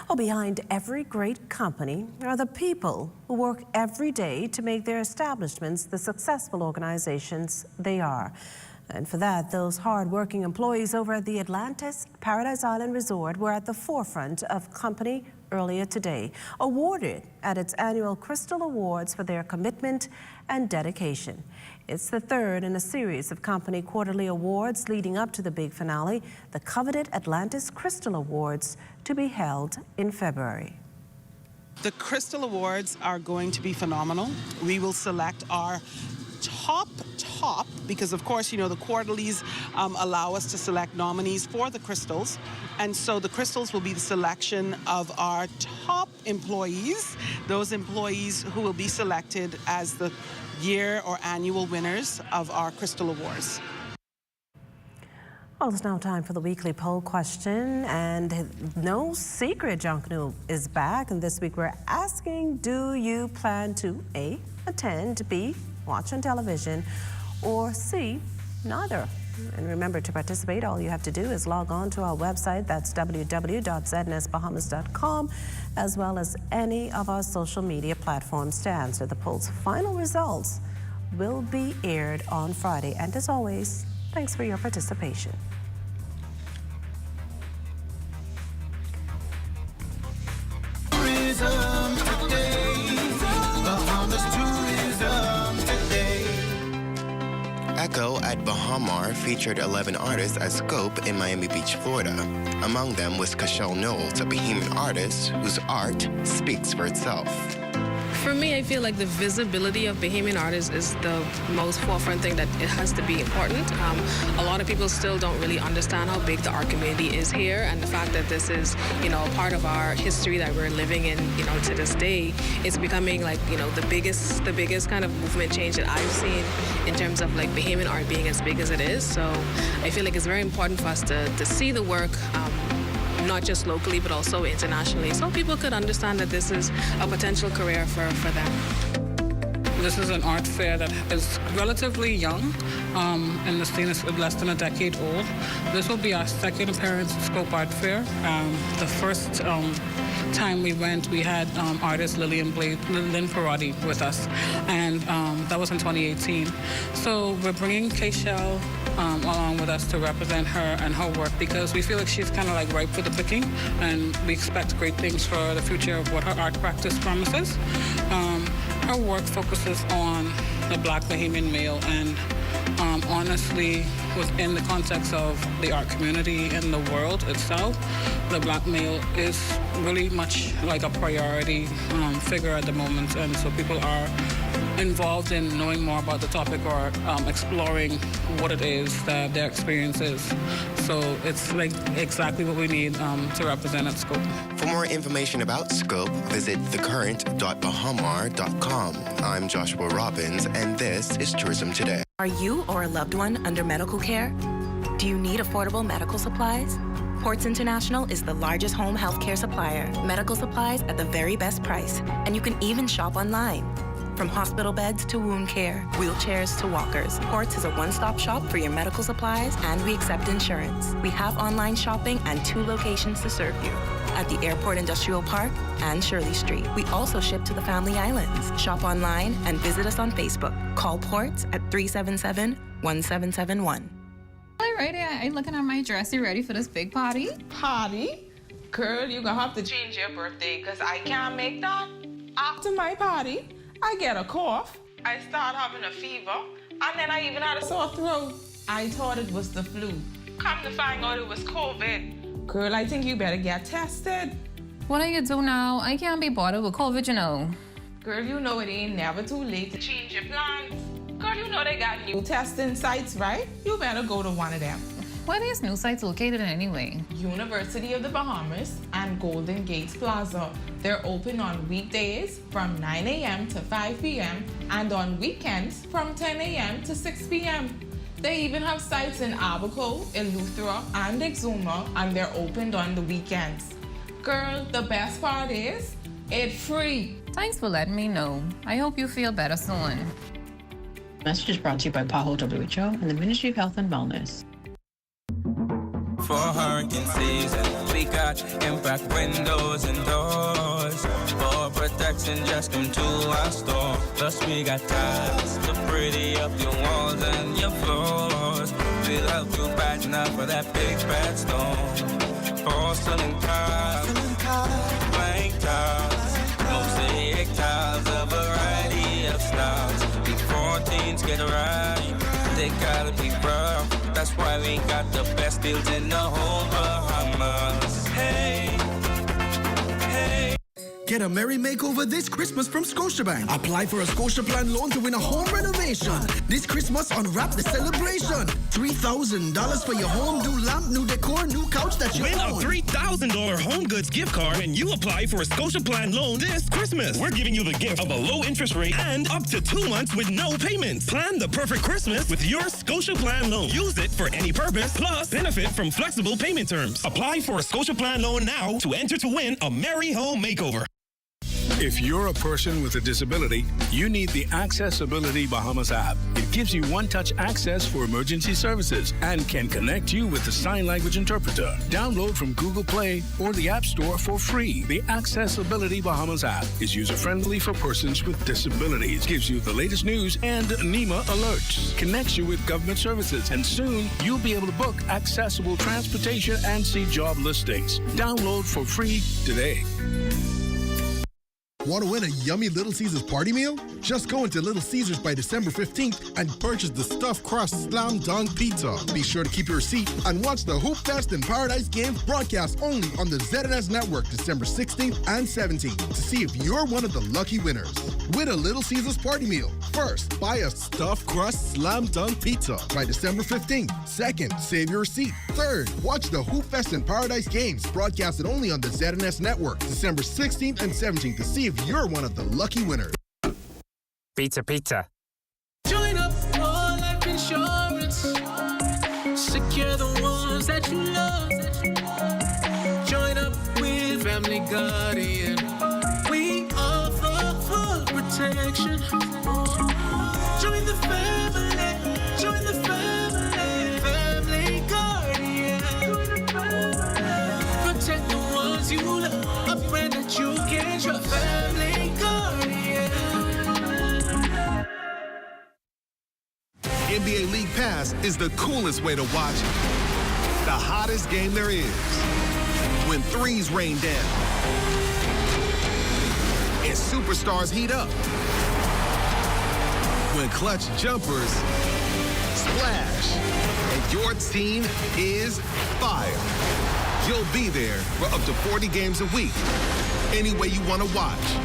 Well, behind every great company are the people who work every day to make their establishments the successful organizations they are. And for that, those hard-working employees over at the Atlantis Paradise Island Resort were at the forefront of company earlier today, awarded at its annual Crystal Awards for their commitment and dedication. It's the 3rd in a series of company quarterly awards leading up to the big finale, the coveted Atlantis Crystal Awards, to be held in February. The Crystal Awards are going to be phenomenal. We will select our top, because of course, you know, the quarterlies allow us to select nominees for the Crystals. And so the Crystals will be the selection of our top employees, those employees who will be selected as the year or annual winners of our Crystal Awards. Well, it's now time for the weekly poll question, and no secret, Junkanoo is back, and this week we're asking, do you plan to A, attend, B, watch on television, or C, neither? And remember, to participate, all you have to do is log on to our website, that's www.znsbahamas.com, as well as any of our social media platforms to answer the poll's final results will be aired on Friday. And as always, thanks for your participation. Echo at Bahamar featured 11 artists at Scope in Miami Beach, Florida. Among them was Cashel Knowles, a Bahamian artist whose art speaks for itself. For me, I feel like the visibility of Bahamian artists is the most forefront thing that it has to be important. A lot of people still don't really understand how big the art community is here, and the fact that this is, part of our history that we're living in, to this day. It's becoming like, the biggest kind of movement change that I've seen in terms of like Bahamian art being as big as it is. So I feel like it's very important for us to see the work. Not just locally, but also internationally, so people could understand that this is a potential career for them. This is an art fair that is relatively young, and the scene is less than a decade old. This will be our second appearance at Scope Art Fair. The first time we went, we had artist Lynn Perotti with us, and that was in 2018. So we're bringing Cashel along with us to represent her and her work, because we feel like she's kind of like ripe for the picking, and we expect great things for the future of what her art practice promises. Her work focuses on the Black Bahamian male, and honestly, within the context of the art community and the world itself, the Black male is really much like a priority figure at the moment, and so people are involved in knowing more about the topic or exploring what it is that their experience is. So it's like exactly what we need to represent at Scope. For more information about Scope, visit thecurrent.bahamar.com. I'm Joshua Robbins, and this is Tourism Today. Are you or a loved one under medical care? Do you need affordable medical supplies? Ports International is the largest home healthcare supplier. Medical supplies at the very best price, and you can even shop online. From hospital beds to wound care, wheelchairs to walkers, Ports is a one-stop shop for your medical supplies, and we accept insurance. We have online shopping and 2 locations to serve you, at the Airport Industrial Park and Shirley Street. We also ship to the Family Islands. Shop online and visit us on Facebook. Call Ports at 377-1771. Alrighty, I'm looking at my dress. You ready for this big party? Party? Girl, you're gonna have to change your birthday, because I can't make that. After my party, I get a cough, I start having a fever, and then I even had a sore throat. I thought it was the flu. Come to find out it was COVID. Girl, I think you better get tested. What do you do now? I can't be bothered with COVID, you know. Girl, you know it ain't never too late to change your plans. Girl, you know they got new testing sites, right? You better go to one of them. Where are these new sites located anyway? University of the Bahamas and Golden Gates Plaza. They're open on weekdays from 9 a.m. to 5 p.m. and on weekends from 10 a.m. to 6 p.m. They even have sites in Abaco, Eleuthera, and Exuma, and they're opened on the weekends. Girl, the best part is, it's free. Thanks for letting me know. I hope you feel better soon. Message is brought to you by PAHO WHO and the Ministry of Health and Wellness. For hurricane season, we got impact windows and doors. For protection, just come to our store. Plus we got tiles to pretty up your walls and your floors. We'll help you brighten up for that big bad storm. Porcelain tiles, blank tiles, mosaic tiles, a variety of styles. Before teens get right, they gotta be rough. That's why we got the best deals in the whole Bahamas. Hey, hey. Get a merry makeover this Christmas from Scotiabank. Apply for a Scotiaplan loan to win a home renovation. This Christmas, unwrap the celebration. $3,000 for your home, new lamp, new decor, new couch that you Win own. a $3,000 home goods gift card when you apply for a Scotiaplan loan this Christmas. We're giving you the gift of a low interest rate and up to 2 months with no payments. Plan the perfect Christmas with your Scotiaplan loan. Use it for any purpose, plus benefit from flexible payment terms. Apply for a Scotiaplan loan now to enter to win a merry home makeover. If you're a person with a disability, you need the Accessibility Bahamas app. It gives you one-touch access for emergency services and can connect you with the sign language interpreter. Download from Google Play or the App Store for free. The Accessibility Bahamas app is user-friendly for persons with disabilities, gives you the latest news and NEMA alerts, connects you with government services, and soon you'll be able to book accessible transportation and see job listings. Download for free today. Want to win a yummy Little Caesars party meal? Just go into Little Caesars by December 15th and purchase the stuffed crust slam dunk pizza. Be sure to keep your receipt and watch the Hoop Fest and Paradise Games broadcast only on the ZNS Network December 16th and 17th to see if you're one of the lucky winners. Win a Little Caesars party meal. First, buy a stuffed crust slam dunk pizza by December 15th. Second, save your receipt. Third, watch the Hoop Fest and Paradise Games broadcasted only on the ZNS Network December 16th and 17th to see if you're one of the lucky winners. Pizza, pizza. Join up for life insurance. Secure the ones that you love. Join up with Family Guardian. We offer full protection. Join the family. Join the family. Family Guardian. Protect the ones you love. A brand that you can trust. Family Guardian. NBA League Pass is the coolest way to watch the hottest game there is. When threes rain down and superstars heat up. When clutch jumpers splash and your team is fire. You'll be there for up to 40 games a week. Any way you want to watch.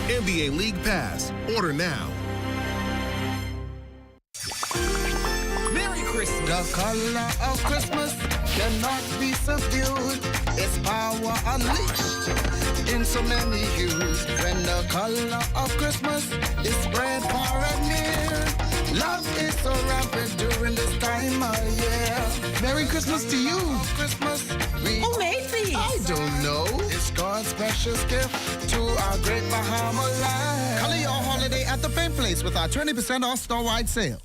NBA League Pass. Order now. The color of Christmas cannot be subdued. Its power unleashed in so many hues. When the color of Christmas is spread far and near, love is so rampant during this time of year. Merry Christmas to you. Christmas, Who made these? I don't know. It's God's precious gift to our great Bahama land. Color your holiday at the Paint Place with our 20% off store-wide sale.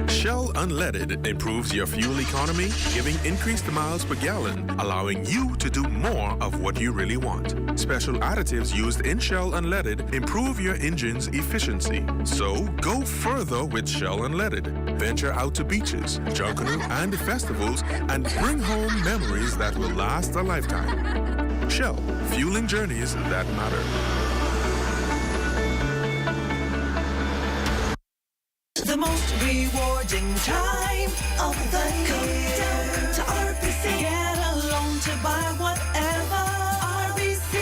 Shell Unleaded improves your fuel economy, giving increased miles per gallon, allowing you to do more of what you really want. Special additives used in Shell Unleaded improve your engine's efficiency. So go further with Shell Unleaded. Venture out to beaches, Junkanoo, and festivals and bring home memories that will last a lifetime. Shell, fueling journeys that matter. The most rewarding time of the year. To RBC. Get a loan to buy whatever. RBC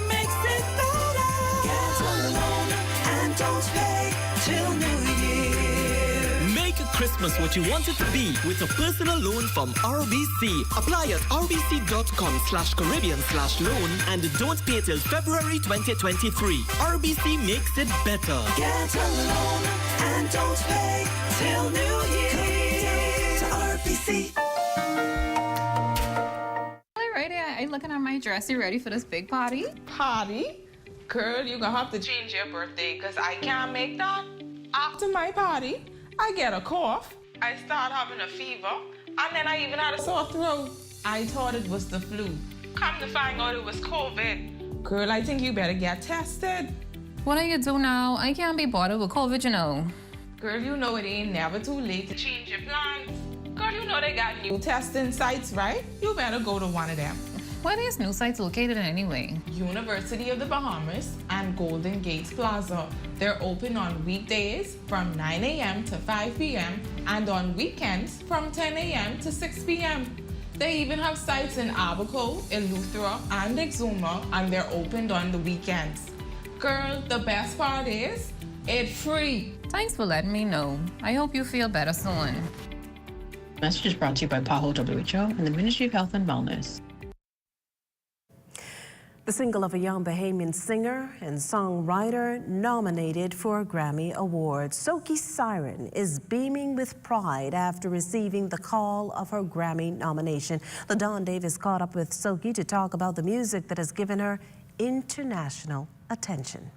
makes it better. Get a loan and don't pay till New Year. Make Christmas what you want it to be with a personal loan from RBC. Apply at rbc.com/Caribbean/loan and don't pay till February 2023. RBC makes it better. Get a loan and don't pay till New Year. To RBC. Alrighty, I'm looking at my dress. You ready for this big party? Party? Girl, you're gonna have to change your birthday because I can't make that. After my party, I get a cough, I start having a fever, and then I even had a sore throat. I thought it was the flu. Come to find out it was COVID. Girl, I think you better get tested. What do you do now? I can't be bothered with COVID, you know. Girl, you know it ain't never too late to change your plans. Girl, you know they got new testing sites, right? You better go to one of them. Where are these new sites located anyway? University of the Bahamas and Golden Gate Plaza. They're open on weekdays from 9 a.m. to 5 p.m. and on weekends from 10 a.m. to 6 p.m. They even have sites in Abaco, Eleuthera, and Exuma, and they're opened on the weekends. Girl, the best part is, it's free. Thanks for letting me know. I hope you feel better soon. Message is brought to you by PAHO WHO and the Ministry of Health and Wellness. The single of a young Bahamian singer and songwriter nominated for a Grammy Award. Soki Siren is beaming with pride after receiving the call of her Grammy nomination. LaDawn Davis caught up with Soki to talk about the music that has given her international attention.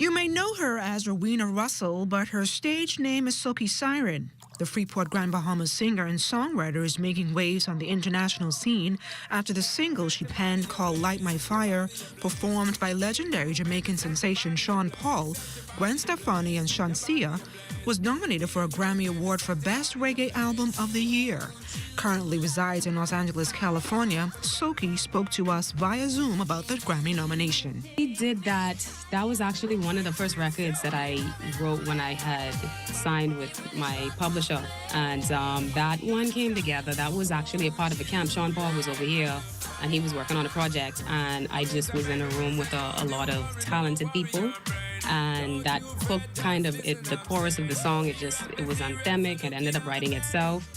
You may know her as Rowena Russell, but her stage name is Soki Siren. The Freeport Grand Bahamas singer and songwriter is making waves on the international scene after the single she penned called Light My Fire, performed by legendary Jamaican sensation Sean Paul, Gwen Stefani, and Shansia, was nominated for a Grammy Award for Best Reggae Album of the Year. Currently resides in Los Angeles, California, Soki spoke to us via Zoom about the Grammy nomination. We did that. That was actually one of the first records that I wrote when I had signed with my publisher. And that one came together. That was actually a part of the camp. Sean Paul was over here, and he was working on a project. And I just was in a room with a lot of talented people. And that hook kind of, the chorus of the song, it was anthemic. It ended up writing itself.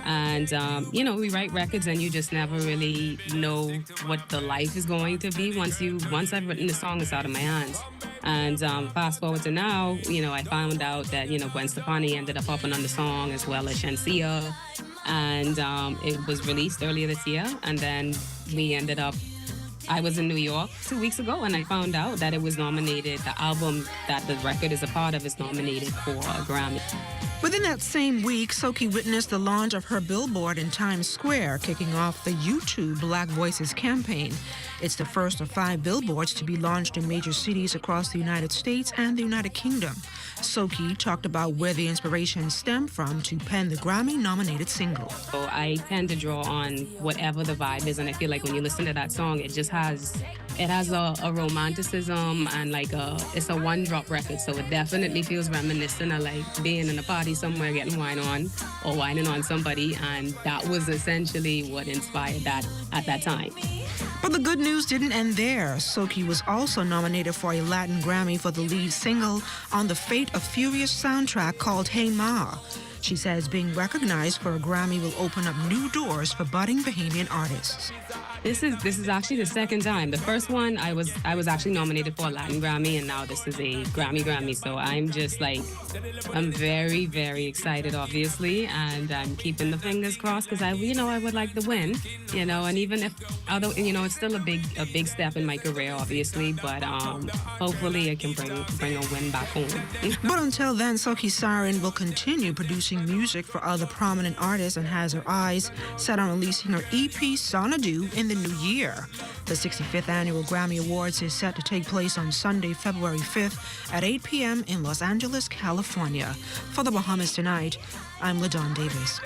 And, we write records and you just never really know what the life is going to be once I've written the song, it's out of my hands. And fast forward to now, I found out that, Gwen Stefani ended up hopping on the song as well as Shansia. And it was released earlier this year. And then I was in New York 2 weeks ago and I found out that it was nominated, the album that the record is a part of is nominated for a Grammy. Within that same week, Soki witnessed the launch of her billboard in Times Square, kicking off the YouTube Black Voices campaign. It's the first of 5 billboards to be launched in major cities across the United States and the United Kingdom. Soki talked about where the inspiration stemmed from to pen the Grammy-nominated single. So I tend to draw on whatever the vibe is, and I feel like when you listen to that song, it has a romanticism and it's a one-drop record, so it definitely feels reminiscent of like being in a party somewhere getting wine on or whining on somebody, and that was essentially what inspired that at that time. But the good news didn't end there. Soki was also nominated for a Latin Grammy for the lead single on the Fate of Furious soundtrack called Hey Ma. She says being recognized for a Grammy will open up new doors for budding Bahamian artists. This is actually the second time. The first one, I was actually nominated for a Latin Grammy, and now this is a Grammy. So I'm just I'm very, very excited, obviously, and I'm keeping the fingers crossed because I would like to win, and even although it's still a big step in my career, obviously, but hopefully I can bring a win back home. But until then, Soki Siren will continue producing music for other prominent artists and has her eyes set on releasing her EP Sonadu in the new year. The 65th Annual Grammy Awards is set to take place on Sunday, February 5th at 8 p.m. in Los Angeles, California. For the Bahamas Tonight, I'm LaDawn Davis.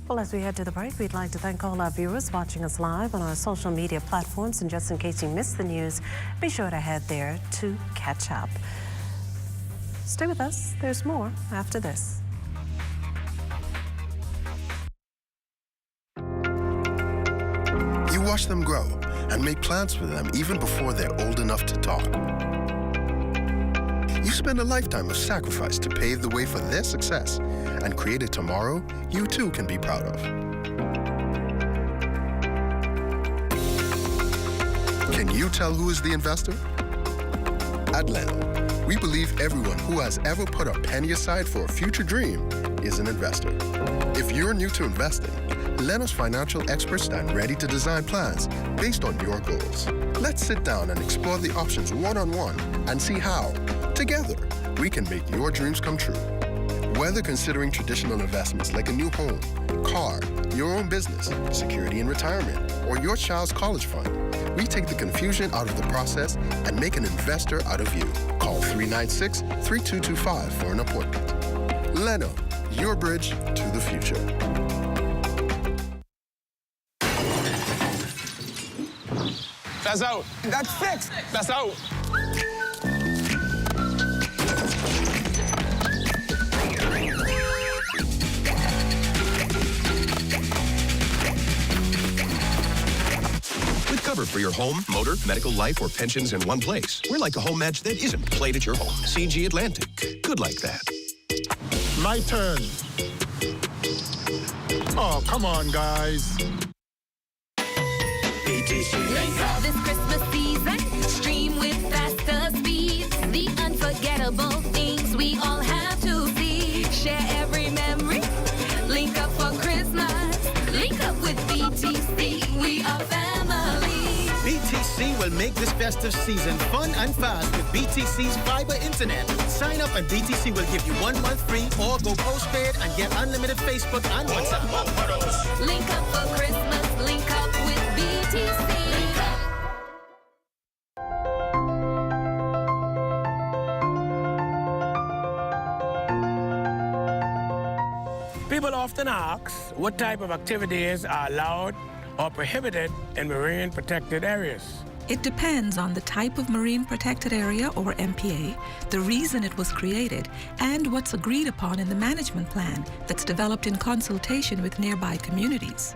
Well, as we head to the break, we'd like to thank all our viewers watching us live on our social media platforms. And just in case you missed the news, be sure to head there to catch up. Stay with us. There's more after this. You watch them grow and make plans for them even before they're old enough to talk. You spend a lifetime of sacrifice to pave the way for their success and create a tomorrow you too can be proud of. Can you tell who is the investor? At Leno, we believe everyone who has ever put a penny aside for a future dream is an investor. If you're new to investing, Leno's financial experts stand ready to design plans based on your goals. Let's sit down and explore the options one-on-one and see how, together, we can make your dreams come true. Whether considering traditional investments like a new home, car, your own business, security in retirement, or your child's college fund, we take the confusion out of the process and make an investor out of you. Call 396-3225 for an appointment. Leno, your bridge to the future. That's out. That's fixed. That's out. With cover for your home, motor, medical, life, or pensions in one place. We're like a home match that isn't played at your home. CG Atlantic. Good like that. My turn. Oh, come on, guys. This Christmas season, stream with faster speeds. The unforgettable things we all have to see. Share every memory. Link up for Christmas. Link up with BTC. We are family. BTC BTC will make this festive season fun and fast with BTC's fiber internet. Sign up and BTC will give you 1 month free or go postpaid and get unlimited Facebook and WhatsApp. Link up for Christmas, link up with BTC. People often ask what type of activities are allowed or prohibited in marine protected areas. It depends on the type of marine protected area, or MPA, the reason it was created, and what's agreed upon in the management plan that's developed in consultation with nearby communities.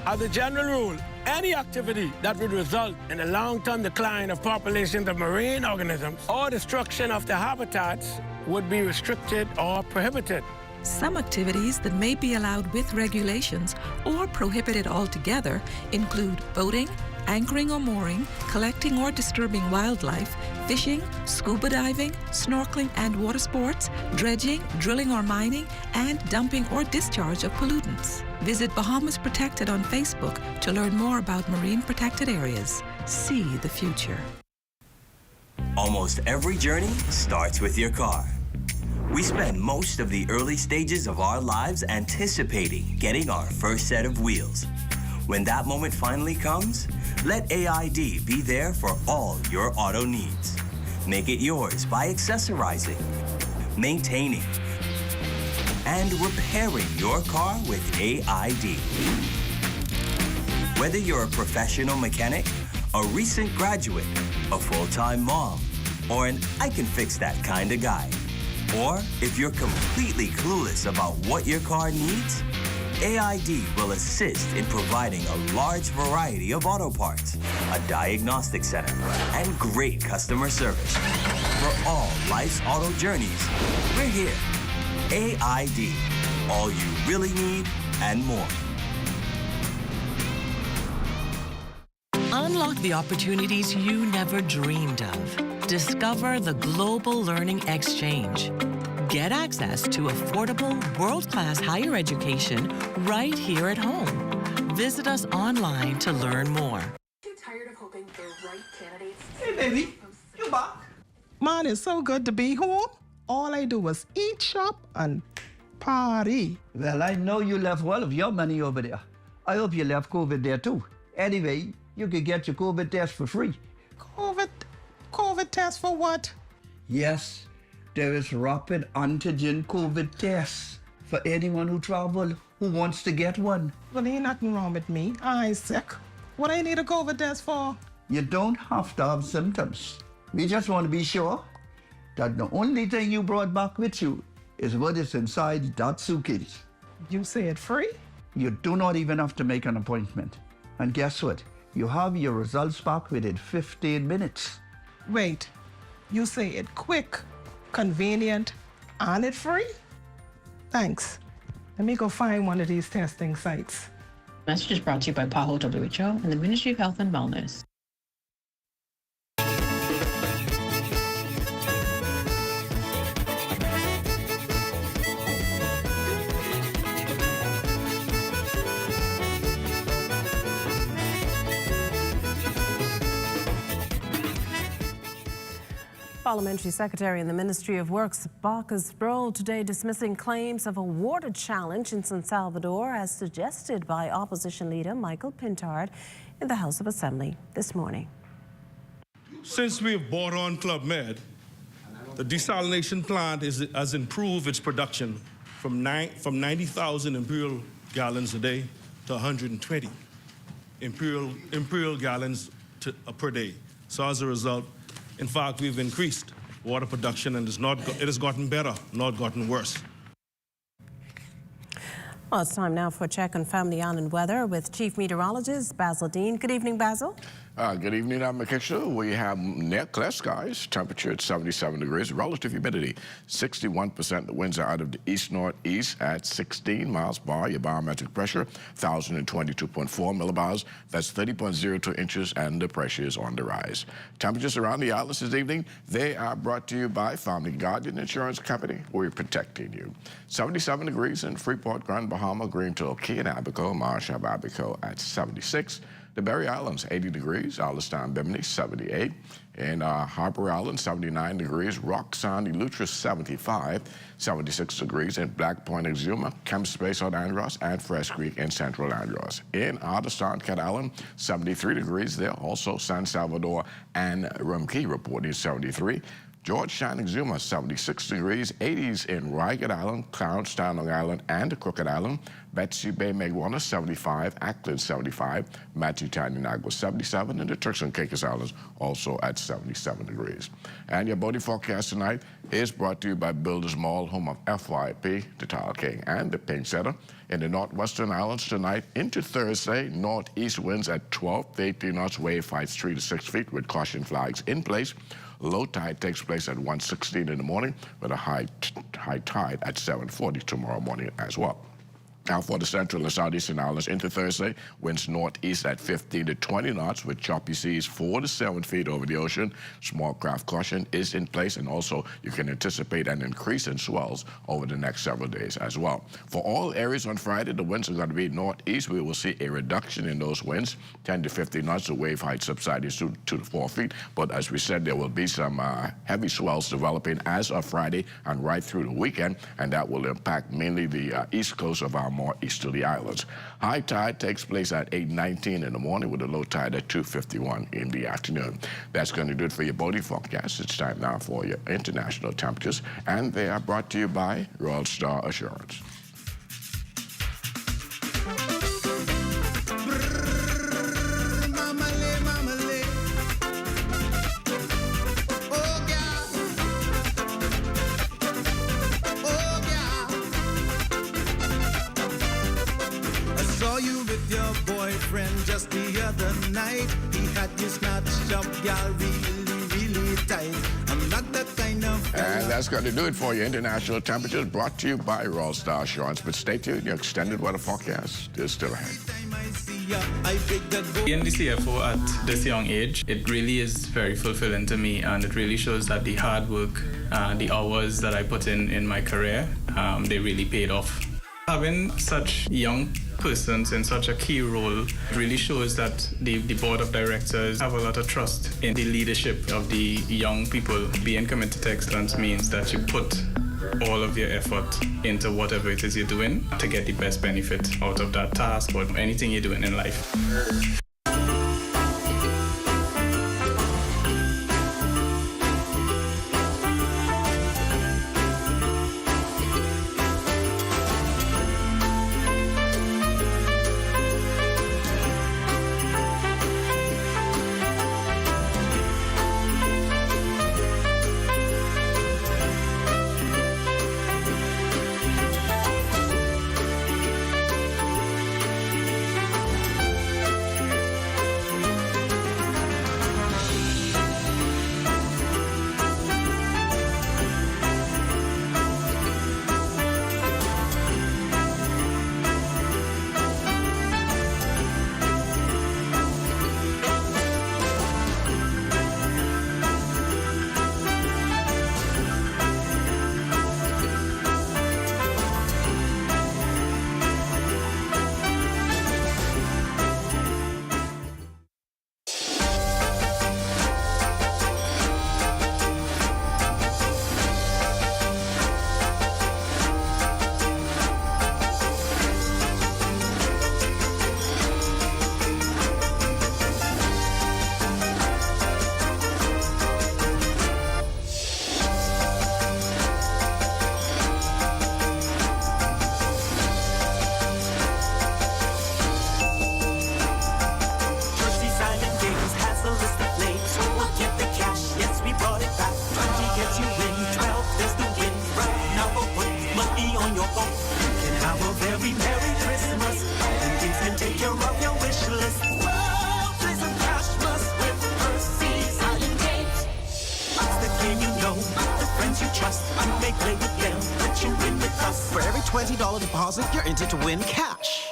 As a general rule, any activity that would result in a long-term decline of populations of marine organisms or destruction of their habitats would be restricted or prohibited. Some activities that may be allowed with regulations or prohibited altogether include boating, anchoring or mooring, collecting or disturbing wildlife, fishing, scuba diving, snorkeling and water sports, dredging, drilling or mining, and dumping or discharge of pollutants. Visit Bahamas Protected on Facebook to learn more about marine protected areas. See the future. Almost every journey starts with your car. We spend most of the early stages of our lives anticipating getting our first set of wheels. When that moment finally comes, let AID be there for all your auto needs. Make it yours by accessorizing, maintaining, and repairing your car with AID. Whether you're a professional mechanic, a recent graduate, a full-time mom, or an I can fix that kind of guy. Or if you're completely clueless about what your car needs, AID will assist in providing a large variety of auto parts, a diagnostic center, and great customer service. For all life's auto journeys, we're here. AID, all you really need and more. Unlock the opportunities you never dreamed of. Discover the Global Learning Exchange. Get access to affordable, world-class higher education right here at home. Visit us online to learn more. Too tired of hoping the right candidates. Hey, baby, you back? Man, it's so good to be home. All I do was eat, shop, and party. Well, I know you left all of your money over there. I hope you left COVID there too. Anyway, you could get your COVID test for free. COVID test for what? Yes, there is rapid antigen COVID tests for anyone who travel who wants to get one. Well, ain't nothing wrong with me. I ain't sick. What I need a COVID test for? You don't have to have symptoms. We just want to be sure that the only thing you brought back with you is what is inside that suitcase. You say it free? You do not even have to make an appointment. And guess what? You have your results back within 15 minutes. Wait, you say it quick, convenient, and it free? Thanks. Let me go find one of these testing sites. Message is brought to you by PAHO WHO and the Ministry of Health and Wellness. Parliamentary Secretary in the Ministry of Works, Bacchus Sproul, today dismissing claims of a water challenge in San Salvador as suggested by opposition leader Michael Pintard in the House of Assembly this morning. Since we've brought on Club Med, the desalination plant has improved its production from 90,000 imperial gallons a day to 120 imperial gallons per day. So as a result, in fact, we've increased water production and it has gotten better, not gotten worse. Well, it's time now for a check on Family Island weather with Chief Meteorologist Basil Dean. Good evening, Basil. Good evening, I'm Makisha. We have clear skies, temperature at 77 degrees, relative humidity 61%. The winds are out of the east-northeast at 16 miles per hour. Your barometric pressure, 1,022.4 millibars. That's 30.02 inches, and the pressure is on the rise. Temperatures around the islands this evening, they are brought to you by Family Guardian Insurance Company. We're protecting you. 77 degrees in Freeport, Grand Bahama, Greenville, Key and Abaco, Marshall, Abaco at 76. The Berry Islands, 80 degrees. Allenstown, Bimini, 78. In Harper Island, 79 degrees. Rock Sound, Eleuthera, 75. 76 degrees in Black Point, Exuma, Kemp Space, South Andros, and Fresh Creek in Central Andros. In Otterstown, Cat Island, 73 degrees there. Also, San Salvador and Rumkey reporting 73. Georgetown, Exuma, 76 degrees. 80s in Rygat Island, Clownstown, Long Island, and Crooked Island. Betsy Bay, Megwana, 75. Ackland, 75. Matthewtown, Inagua, 77. And the Turks and Caicos Islands also at 77 degrees. And your boating forecast tonight is brought to you by Builders Mall, home of FYP, the Tile King, and the Pink Setter. In the Northwestern Islands tonight into Thursday, northeast winds at 12 to 18 knots, wave heights 3 to 6 feet with caution flags in place. Low tide takes place at 1:16 in the morning with a high tide at 7:40 tomorrow morning as well. Now for the central and southeastern islands into Thursday, winds northeast at 15 to 20 knots with choppy seas 4 to 7 feet over the ocean. Small craft caution is in place, and also you can anticipate an increase in swells over the next several days as well. For all areas on Friday, the winds are going to be northeast. We will see a reduction in those winds, 10 to 15 knots. The wave height subsiding to 2 to 4 feet. But as we said, there will be some heavy swells developing as of Friday and right through the weekend, and that will impact mainly the east coast of our more easterly islands. High tide takes place at 8:19 in the morning with a low tide at 2:51 in the afternoon. That's going to do it for your boating forecast. It's time now for your international temperatures, and they are brought to you by Royal Star Assurance. Just the other night, he had you snatched up, y'all really tight. I'm not that kind of fella. And that's going to do it for your international temperatures, brought to you by Royal Star Assurance. But stay tuned, your extended weather forecast is still ahead. Being the CFO at this young age, it really is very fulfilling to me, and it really shows that the hard work, the hours that I put in my career, they really paid off. Having such young persons in such a key role really shows that the board of directors have a lot of trust in the leadership of the young people. Being committed to excellence means that you put all of your effort into whatever it is you're doing to get the best benefit out of that task or anything you're doing in life. For every $20 deposit, you're entered to win cash.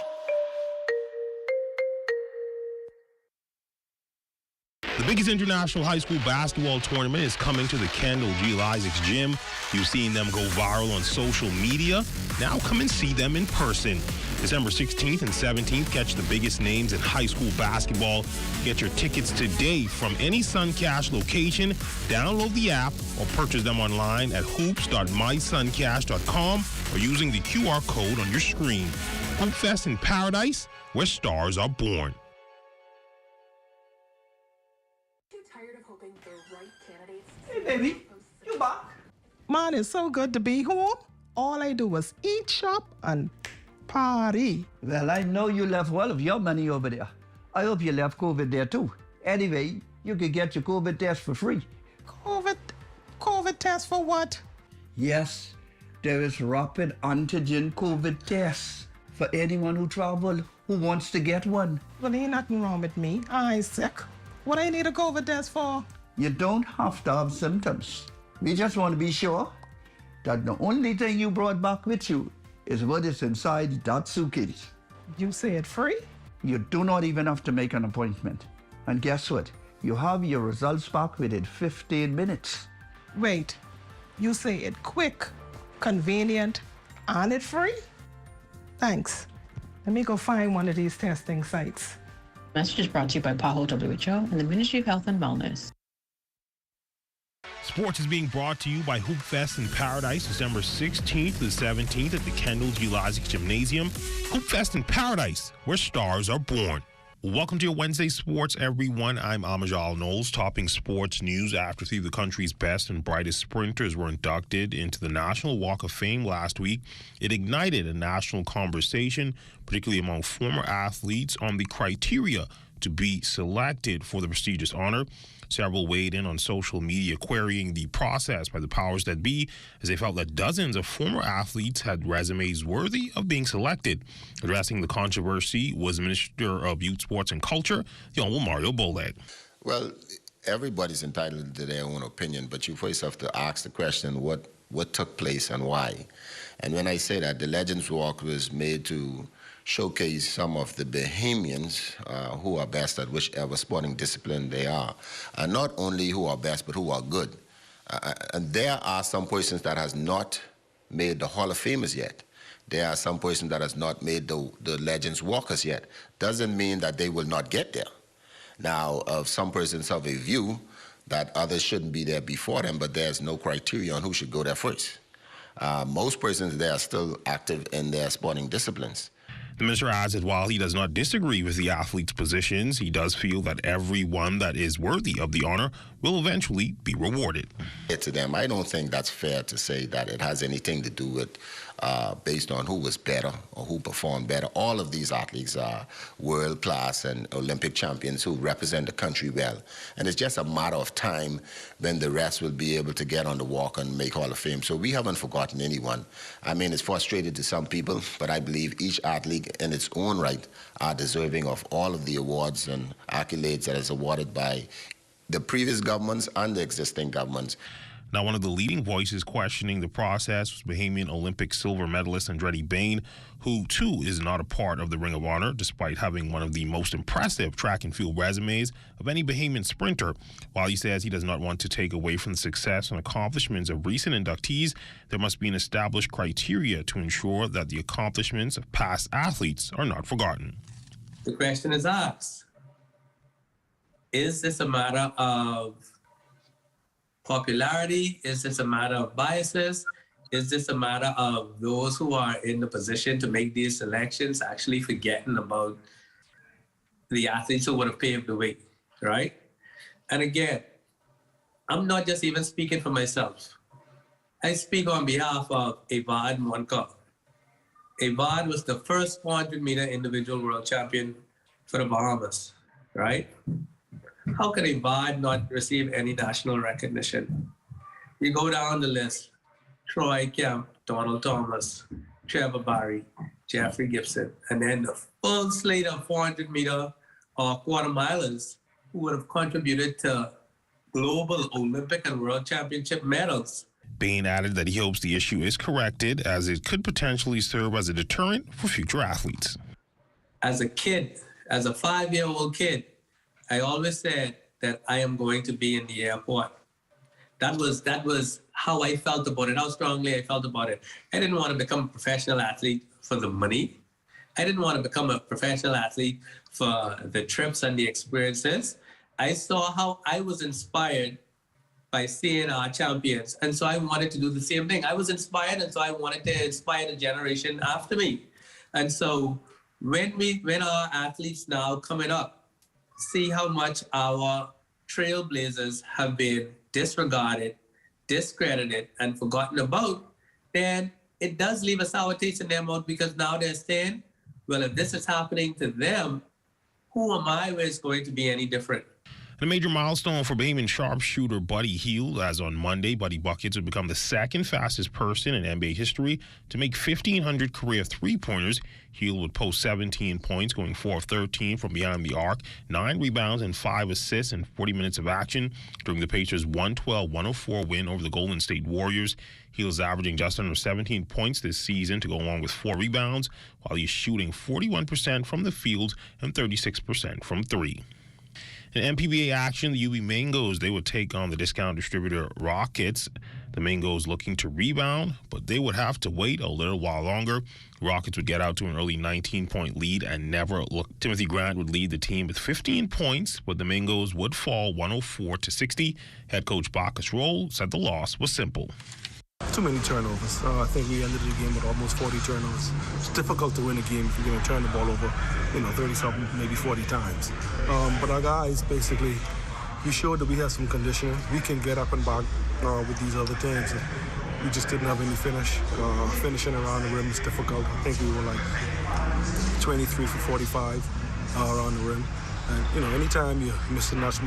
The biggest international high school basketball tournament is coming to the Kendall G. Isaacs Gym. You've seen them go viral on social media. Now come and see them in person. December 16th and 17th, catch the biggest names in high school basketball. Get your tickets today from any Suncash location. Download the app or purchase them online at hoops.mysuncash.com or using the QR code on your screen. Hoop Fest in Paradise, where stars are born. Hey, baby, you back? Man, it's so good to be home. All I do is eat, shop, and party. Well, I know you left all of your money over there. I hope you left COVID there too. Anyway, you can get your COVID test for free. COVID test for what? Yes, there is rapid antigen COVID tests for anyone who travel who wants to get one. Well, ain't nothing wrong with me. I ain't sick. What I need a COVID test for? You don't have to have symptoms. We just want to be sure that the only thing you brought back with you is what is inside that suitcase. You say it free? You do not even have to make an appointment. And guess what? You have your results back within 15 minutes. Wait, you say it quick, convenient, and it free? Thanks. Let me go find one of these testing sites. Message is brought to you by PAHO WHO and the Ministry of Health and Wellness. Sports is being brought to you by Hoop Fest in Paradise, December 16th to the 17th at the Kendall Geologic Gymnasium. Hoop Fest in Paradise, where stars are born. Welcome to your Wednesday Sports, everyone. I'm Amajal Knowles, topping sports news after three of the country's best and brightest sprinters were inducted into the National Walk of Fame last week. It ignited a national conversation, particularly among former athletes, on the criteria to be selected for the prestigious honor. Several weighed in on social media querying the process by the powers that be, as they felt that dozens of former athletes had resumes worthy of being selected. Addressing the controversy was Minister of Youth, Sports and Culture, the Honorable Mario Boled. Well, everybody's entitled to their own opinion, but you first have to ask the question, what took place and why? And when I say that, the Legends Walk was made to showcase some of the Bahamians who are best at whichever sporting discipline they are. And not only who are best, but who are good. And there are some persons that has not made the Hall of Famers yet. There are some persons that has not made the Legends Walkers yet. Doesn't mean that they will not get there. Now, some persons have a view that others shouldn't be there before them, but there's no criteria on who should go there first. Most persons there are still active in their sporting disciplines. The minister adds that while he does not disagree with the athletes' positions, he does feel that everyone that is worthy of the honor will eventually be rewarded. To them, I don't think that's fair to say that it has anything to do with based on who was better or who performed better. All of these athletes are world-class and Olympic champions who represent the country well. And it's just a matter of time when the rest will be able to get on the walk and make Hall of Fame. So we haven't forgotten anyone. I mean, it's frustrating to some people, but I believe each athlete in its own right are deserving of all of the awards and accolades that is awarded by the previous governments and the existing governments. Now, one of the leading voices questioning the process was Bahamian Olympic silver medalist Andretti Bain, who, too, is not a part of the Ring of Honor, despite having one of the most impressive track and field resumes of any Bahamian sprinter. While he says he does not want to take away from the success and accomplishments of recent inductees, there must be an established criteria to ensure that the accomplishments of past athletes are not forgotten. The question is asked, is this a matter of popularity? Is this a matter of biases? Is this a matter of those who are in the position to make these selections actually forgetting about the athletes who would have paved the way, right? And again, I'm not just even speaking for myself. I speak on behalf of Evad Monka. Evad was the first 400-meter individual world champion for the Bahamas, right? How can Evad not receive any national recognition? You go down the list, Troy Kemp, Donald Thomas, Trevor Barry, Jeffrey Gibson, and then the full slate of 400-meter or quarter-milers who would have contributed to global Olympic and world championship medals. Bain added that he hopes the issue is corrected, as it could potentially serve as a deterrent for future athletes. As a kid, as a 5-year-old kid, I always said that I am going to be in the airport. That was how I felt about it, how strongly I felt about it. I didn't want to become a professional athlete for the money. I didn't want to become a professional athlete for the trips and the experiences. I saw how I was inspired by seeing our champions. And so I wanted to do the same thing. I was inspired, and so I wanted to inspire the generation after me. And so when our athletes now coming up see how much our trailblazers have been disregarded, discredited, and forgotten about, then it does leave a sour taste in their mouth, because now they're saying, well, if this is happening to them, who am I where it's going to be any different? A major milestone for Bahamian sharpshooter Buddy Hield, as on Monday, Buddy Buckets would become the second fastest person in NBA history to make 1,500 career three-pointers. Hield would post 17 points, going 4 of 13 from behind the arc, 9 rebounds and 5 assists in 40 minutes of action during the Pacers' 112-104 win over the Golden State Warriors. Hield's averaging just under 17 points this season to go along with 4 rebounds, while he's shooting 41% from the field and 36% from three. In MPBA action, the UB Mangoes, they would take on the discount distributor Rockets. The Mangoes looking to rebound, but they would have to wait a little while longer. Rockets would get out to an early 19-point lead and never look. Timothy Grant would lead the team with 15 points, but the Mangoes would fall 104-60. Head coach Bacchus Roll said the loss was simple. Too many turnovers. I think we ended the game with almost 40 turnovers. It's difficult to win a game if you're going to turn the ball over, 30-something, maybe 40 times. But our guys, basically, we showed that we have some conditioning. We can get up and back with these other teams. We just didn't have any finish. Finishing around the rim is difficult. I think we were like 23 for 45 around the rim. And, anytime you're missing that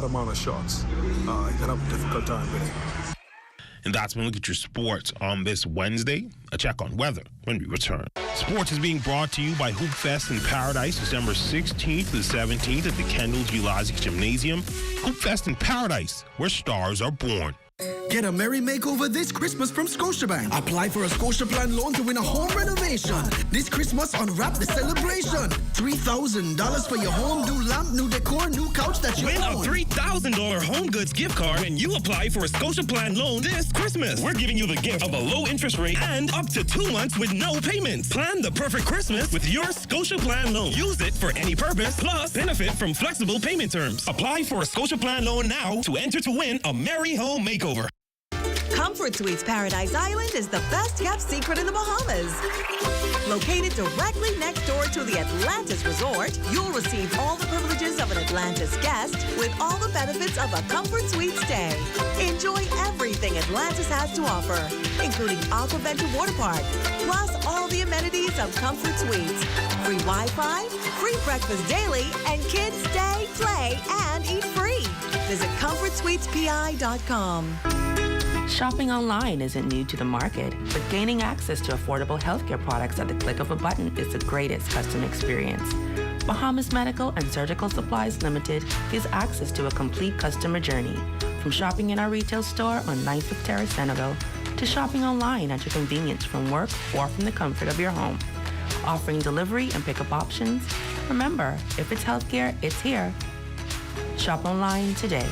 amount of shots, you're going to have a difficult time with it. And that's when we look at your sports on this Wednesday. A check on weather when we return. Sports is being brought to you by Hoop Fest in Paradise, December 16th to the 17th at the Kendall Geologic Gymnasium. Hoop Fest in Paradise, where stars are born. Get a merry makeover this Christmas from Scotiabank. Apply for a Scotiaplan loan to win a home renovation. This Christmas, unwrap the celebration. $3,000 for your home, new lamp, new decor, new couch that you win own. a $3,000 home goods gift card when you apply for a Scotiaplan loan this Christmas. We're giving you the gift of a low interest rate and up to 2 months with no payments. Plan the perfect Christmas with your Scotiaplan loan. Use it for any purpose, plus benefit from flexible payment terms. Apply for a Scotiaplan loan now to enter to win a merry home makeover. Comfort Suites Paradise Island is the best-kept secret in the Bahamas. Located directly next door to the Atlantis Resort, you'll receive all the privileges of an Atlantis guest with all the benefits of a Comfort Suite stay. Enjoy everything Atlantis has to offer, including Aquaventure Water Park, plus all the amenities of Comfort Suites. Free Wi-Fi, free breakfast daily, and kids stay, play, and eat free. Visit ComfortSuitesPI.com. Shopping online isn't new to the market, but gaining access to affordable healthcare products at the click of a button is the greatest customer experience. Bahamas Medical and Surgical Supplies Limited gives access to a complete customer journey, from shopping in our retail store on 9th Terrace, Centerville, to shopping online at your convenience from work or from the comfort of your home. Offering delivery and pickup options. Remember, if it's healthcare, it's here. Shop online today.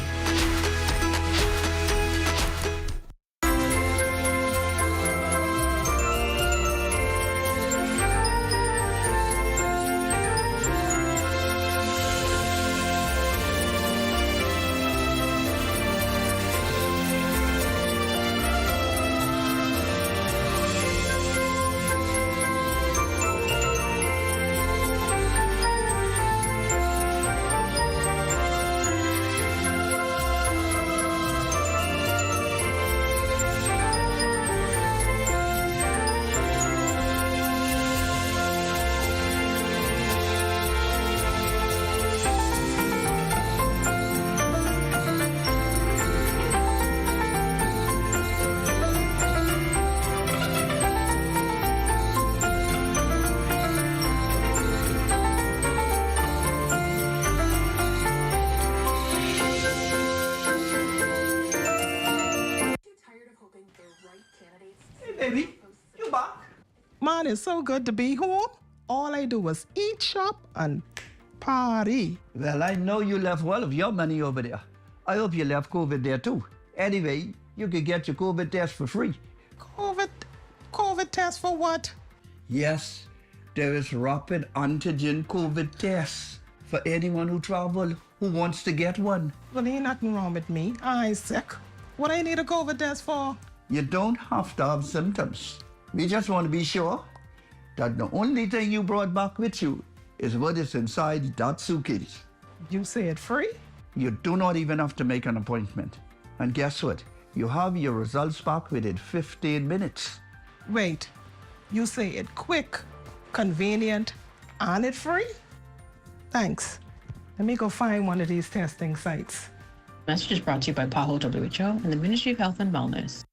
Baby, you back? Man, it's so good to be home. All I do is eat, shop, and party. Well, I know you left well of your money over there. I hope you left COVID there too. Anyway, you could get your COVID test for free. COVID test for what? Yes, there is rapid antigen COVID tests for anyone who travel who wants to get one. Well, ain't nothing wrong with me. I ain't sick. What I need a COVID test for? You don't have to have symptoms. We just want to be sure that the only thing you brought back with you is what is inside that suitcase. You say it free? You do not even have to make an appointment. And guess what? You have your results back within 15 minutes. Wait, you say it quick, convenient, and it free? Thanks. Let me go find one of these testing sites. Message is brought to you by PAHO WHO and the Ministry of Health and Wellness.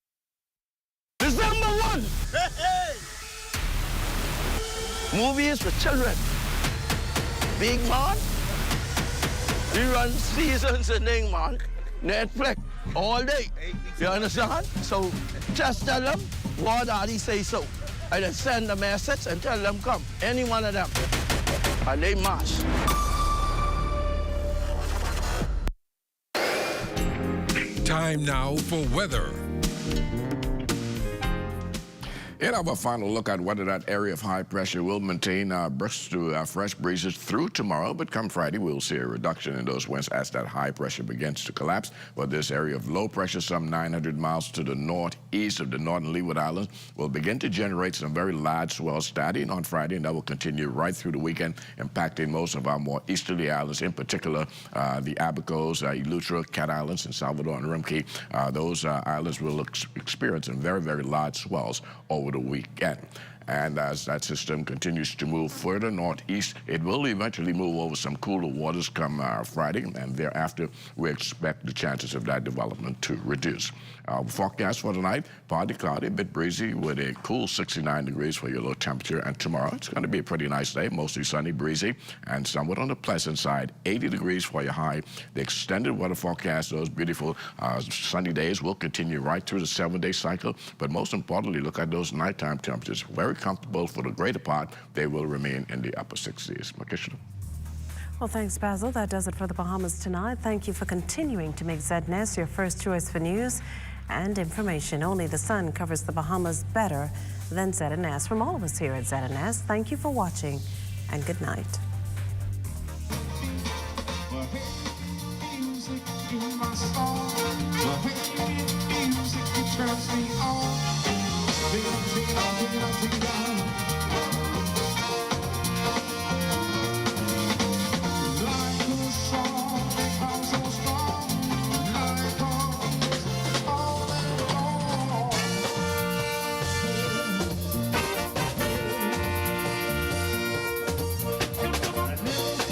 December 1! Hey! Movies for children. Big man. Rerun seasons and thing, man. Netflix, all day. You understand? So just tell them what Daddy say so. And then send a message and tell them come. Any one of them. And they march. Time now for weather. In our final look at whether that area of high pressure will maintain brisk to fresh breezes through tomorrow, but come Friday, we'll see a reduction in those winds as that high pressure begins to collapse. But this area of low pressure, some 900 miles to the northeast of the northern Leeward Islands, will begin to generate some very large swells starting on Friday, and that will continue right through the weekend, impacting most of our more easterly islands, in particular the Abacos, Eleuthera, Cat Islands, and Salvador and Rimkey. Those islands will experience some very, very large swells over the weekend. And as that system continues to move further northeast, it will eventually move over some cooler waters come Friday, and thereafter we expect the chances of that development to reduce. Forecast for tonight, partly cloudy, a bit breezy with a cool 69 degrees for your low temperature. And tomorrow, it's going to be a pretty nice day, mostly sunny, breezy, and somewhat on the pleasant side, 80 degrees for your high. The extended weather forecast, those beautiful sunny days will continue right through the 7-day cycle. But most importantly, look at those nighttime temperatures. Very comfortable for the greater part. They will remain in the upper 60s. Makishna. Well, thanks, Basil. That does it for the Bahamas tonight. Thank you for continuing to make ZNS your first choice for news and information. Only the sun covers the Bahamas better than ZNS. From all of us here at ZNS, thank you for watching and good night. Music turns me on.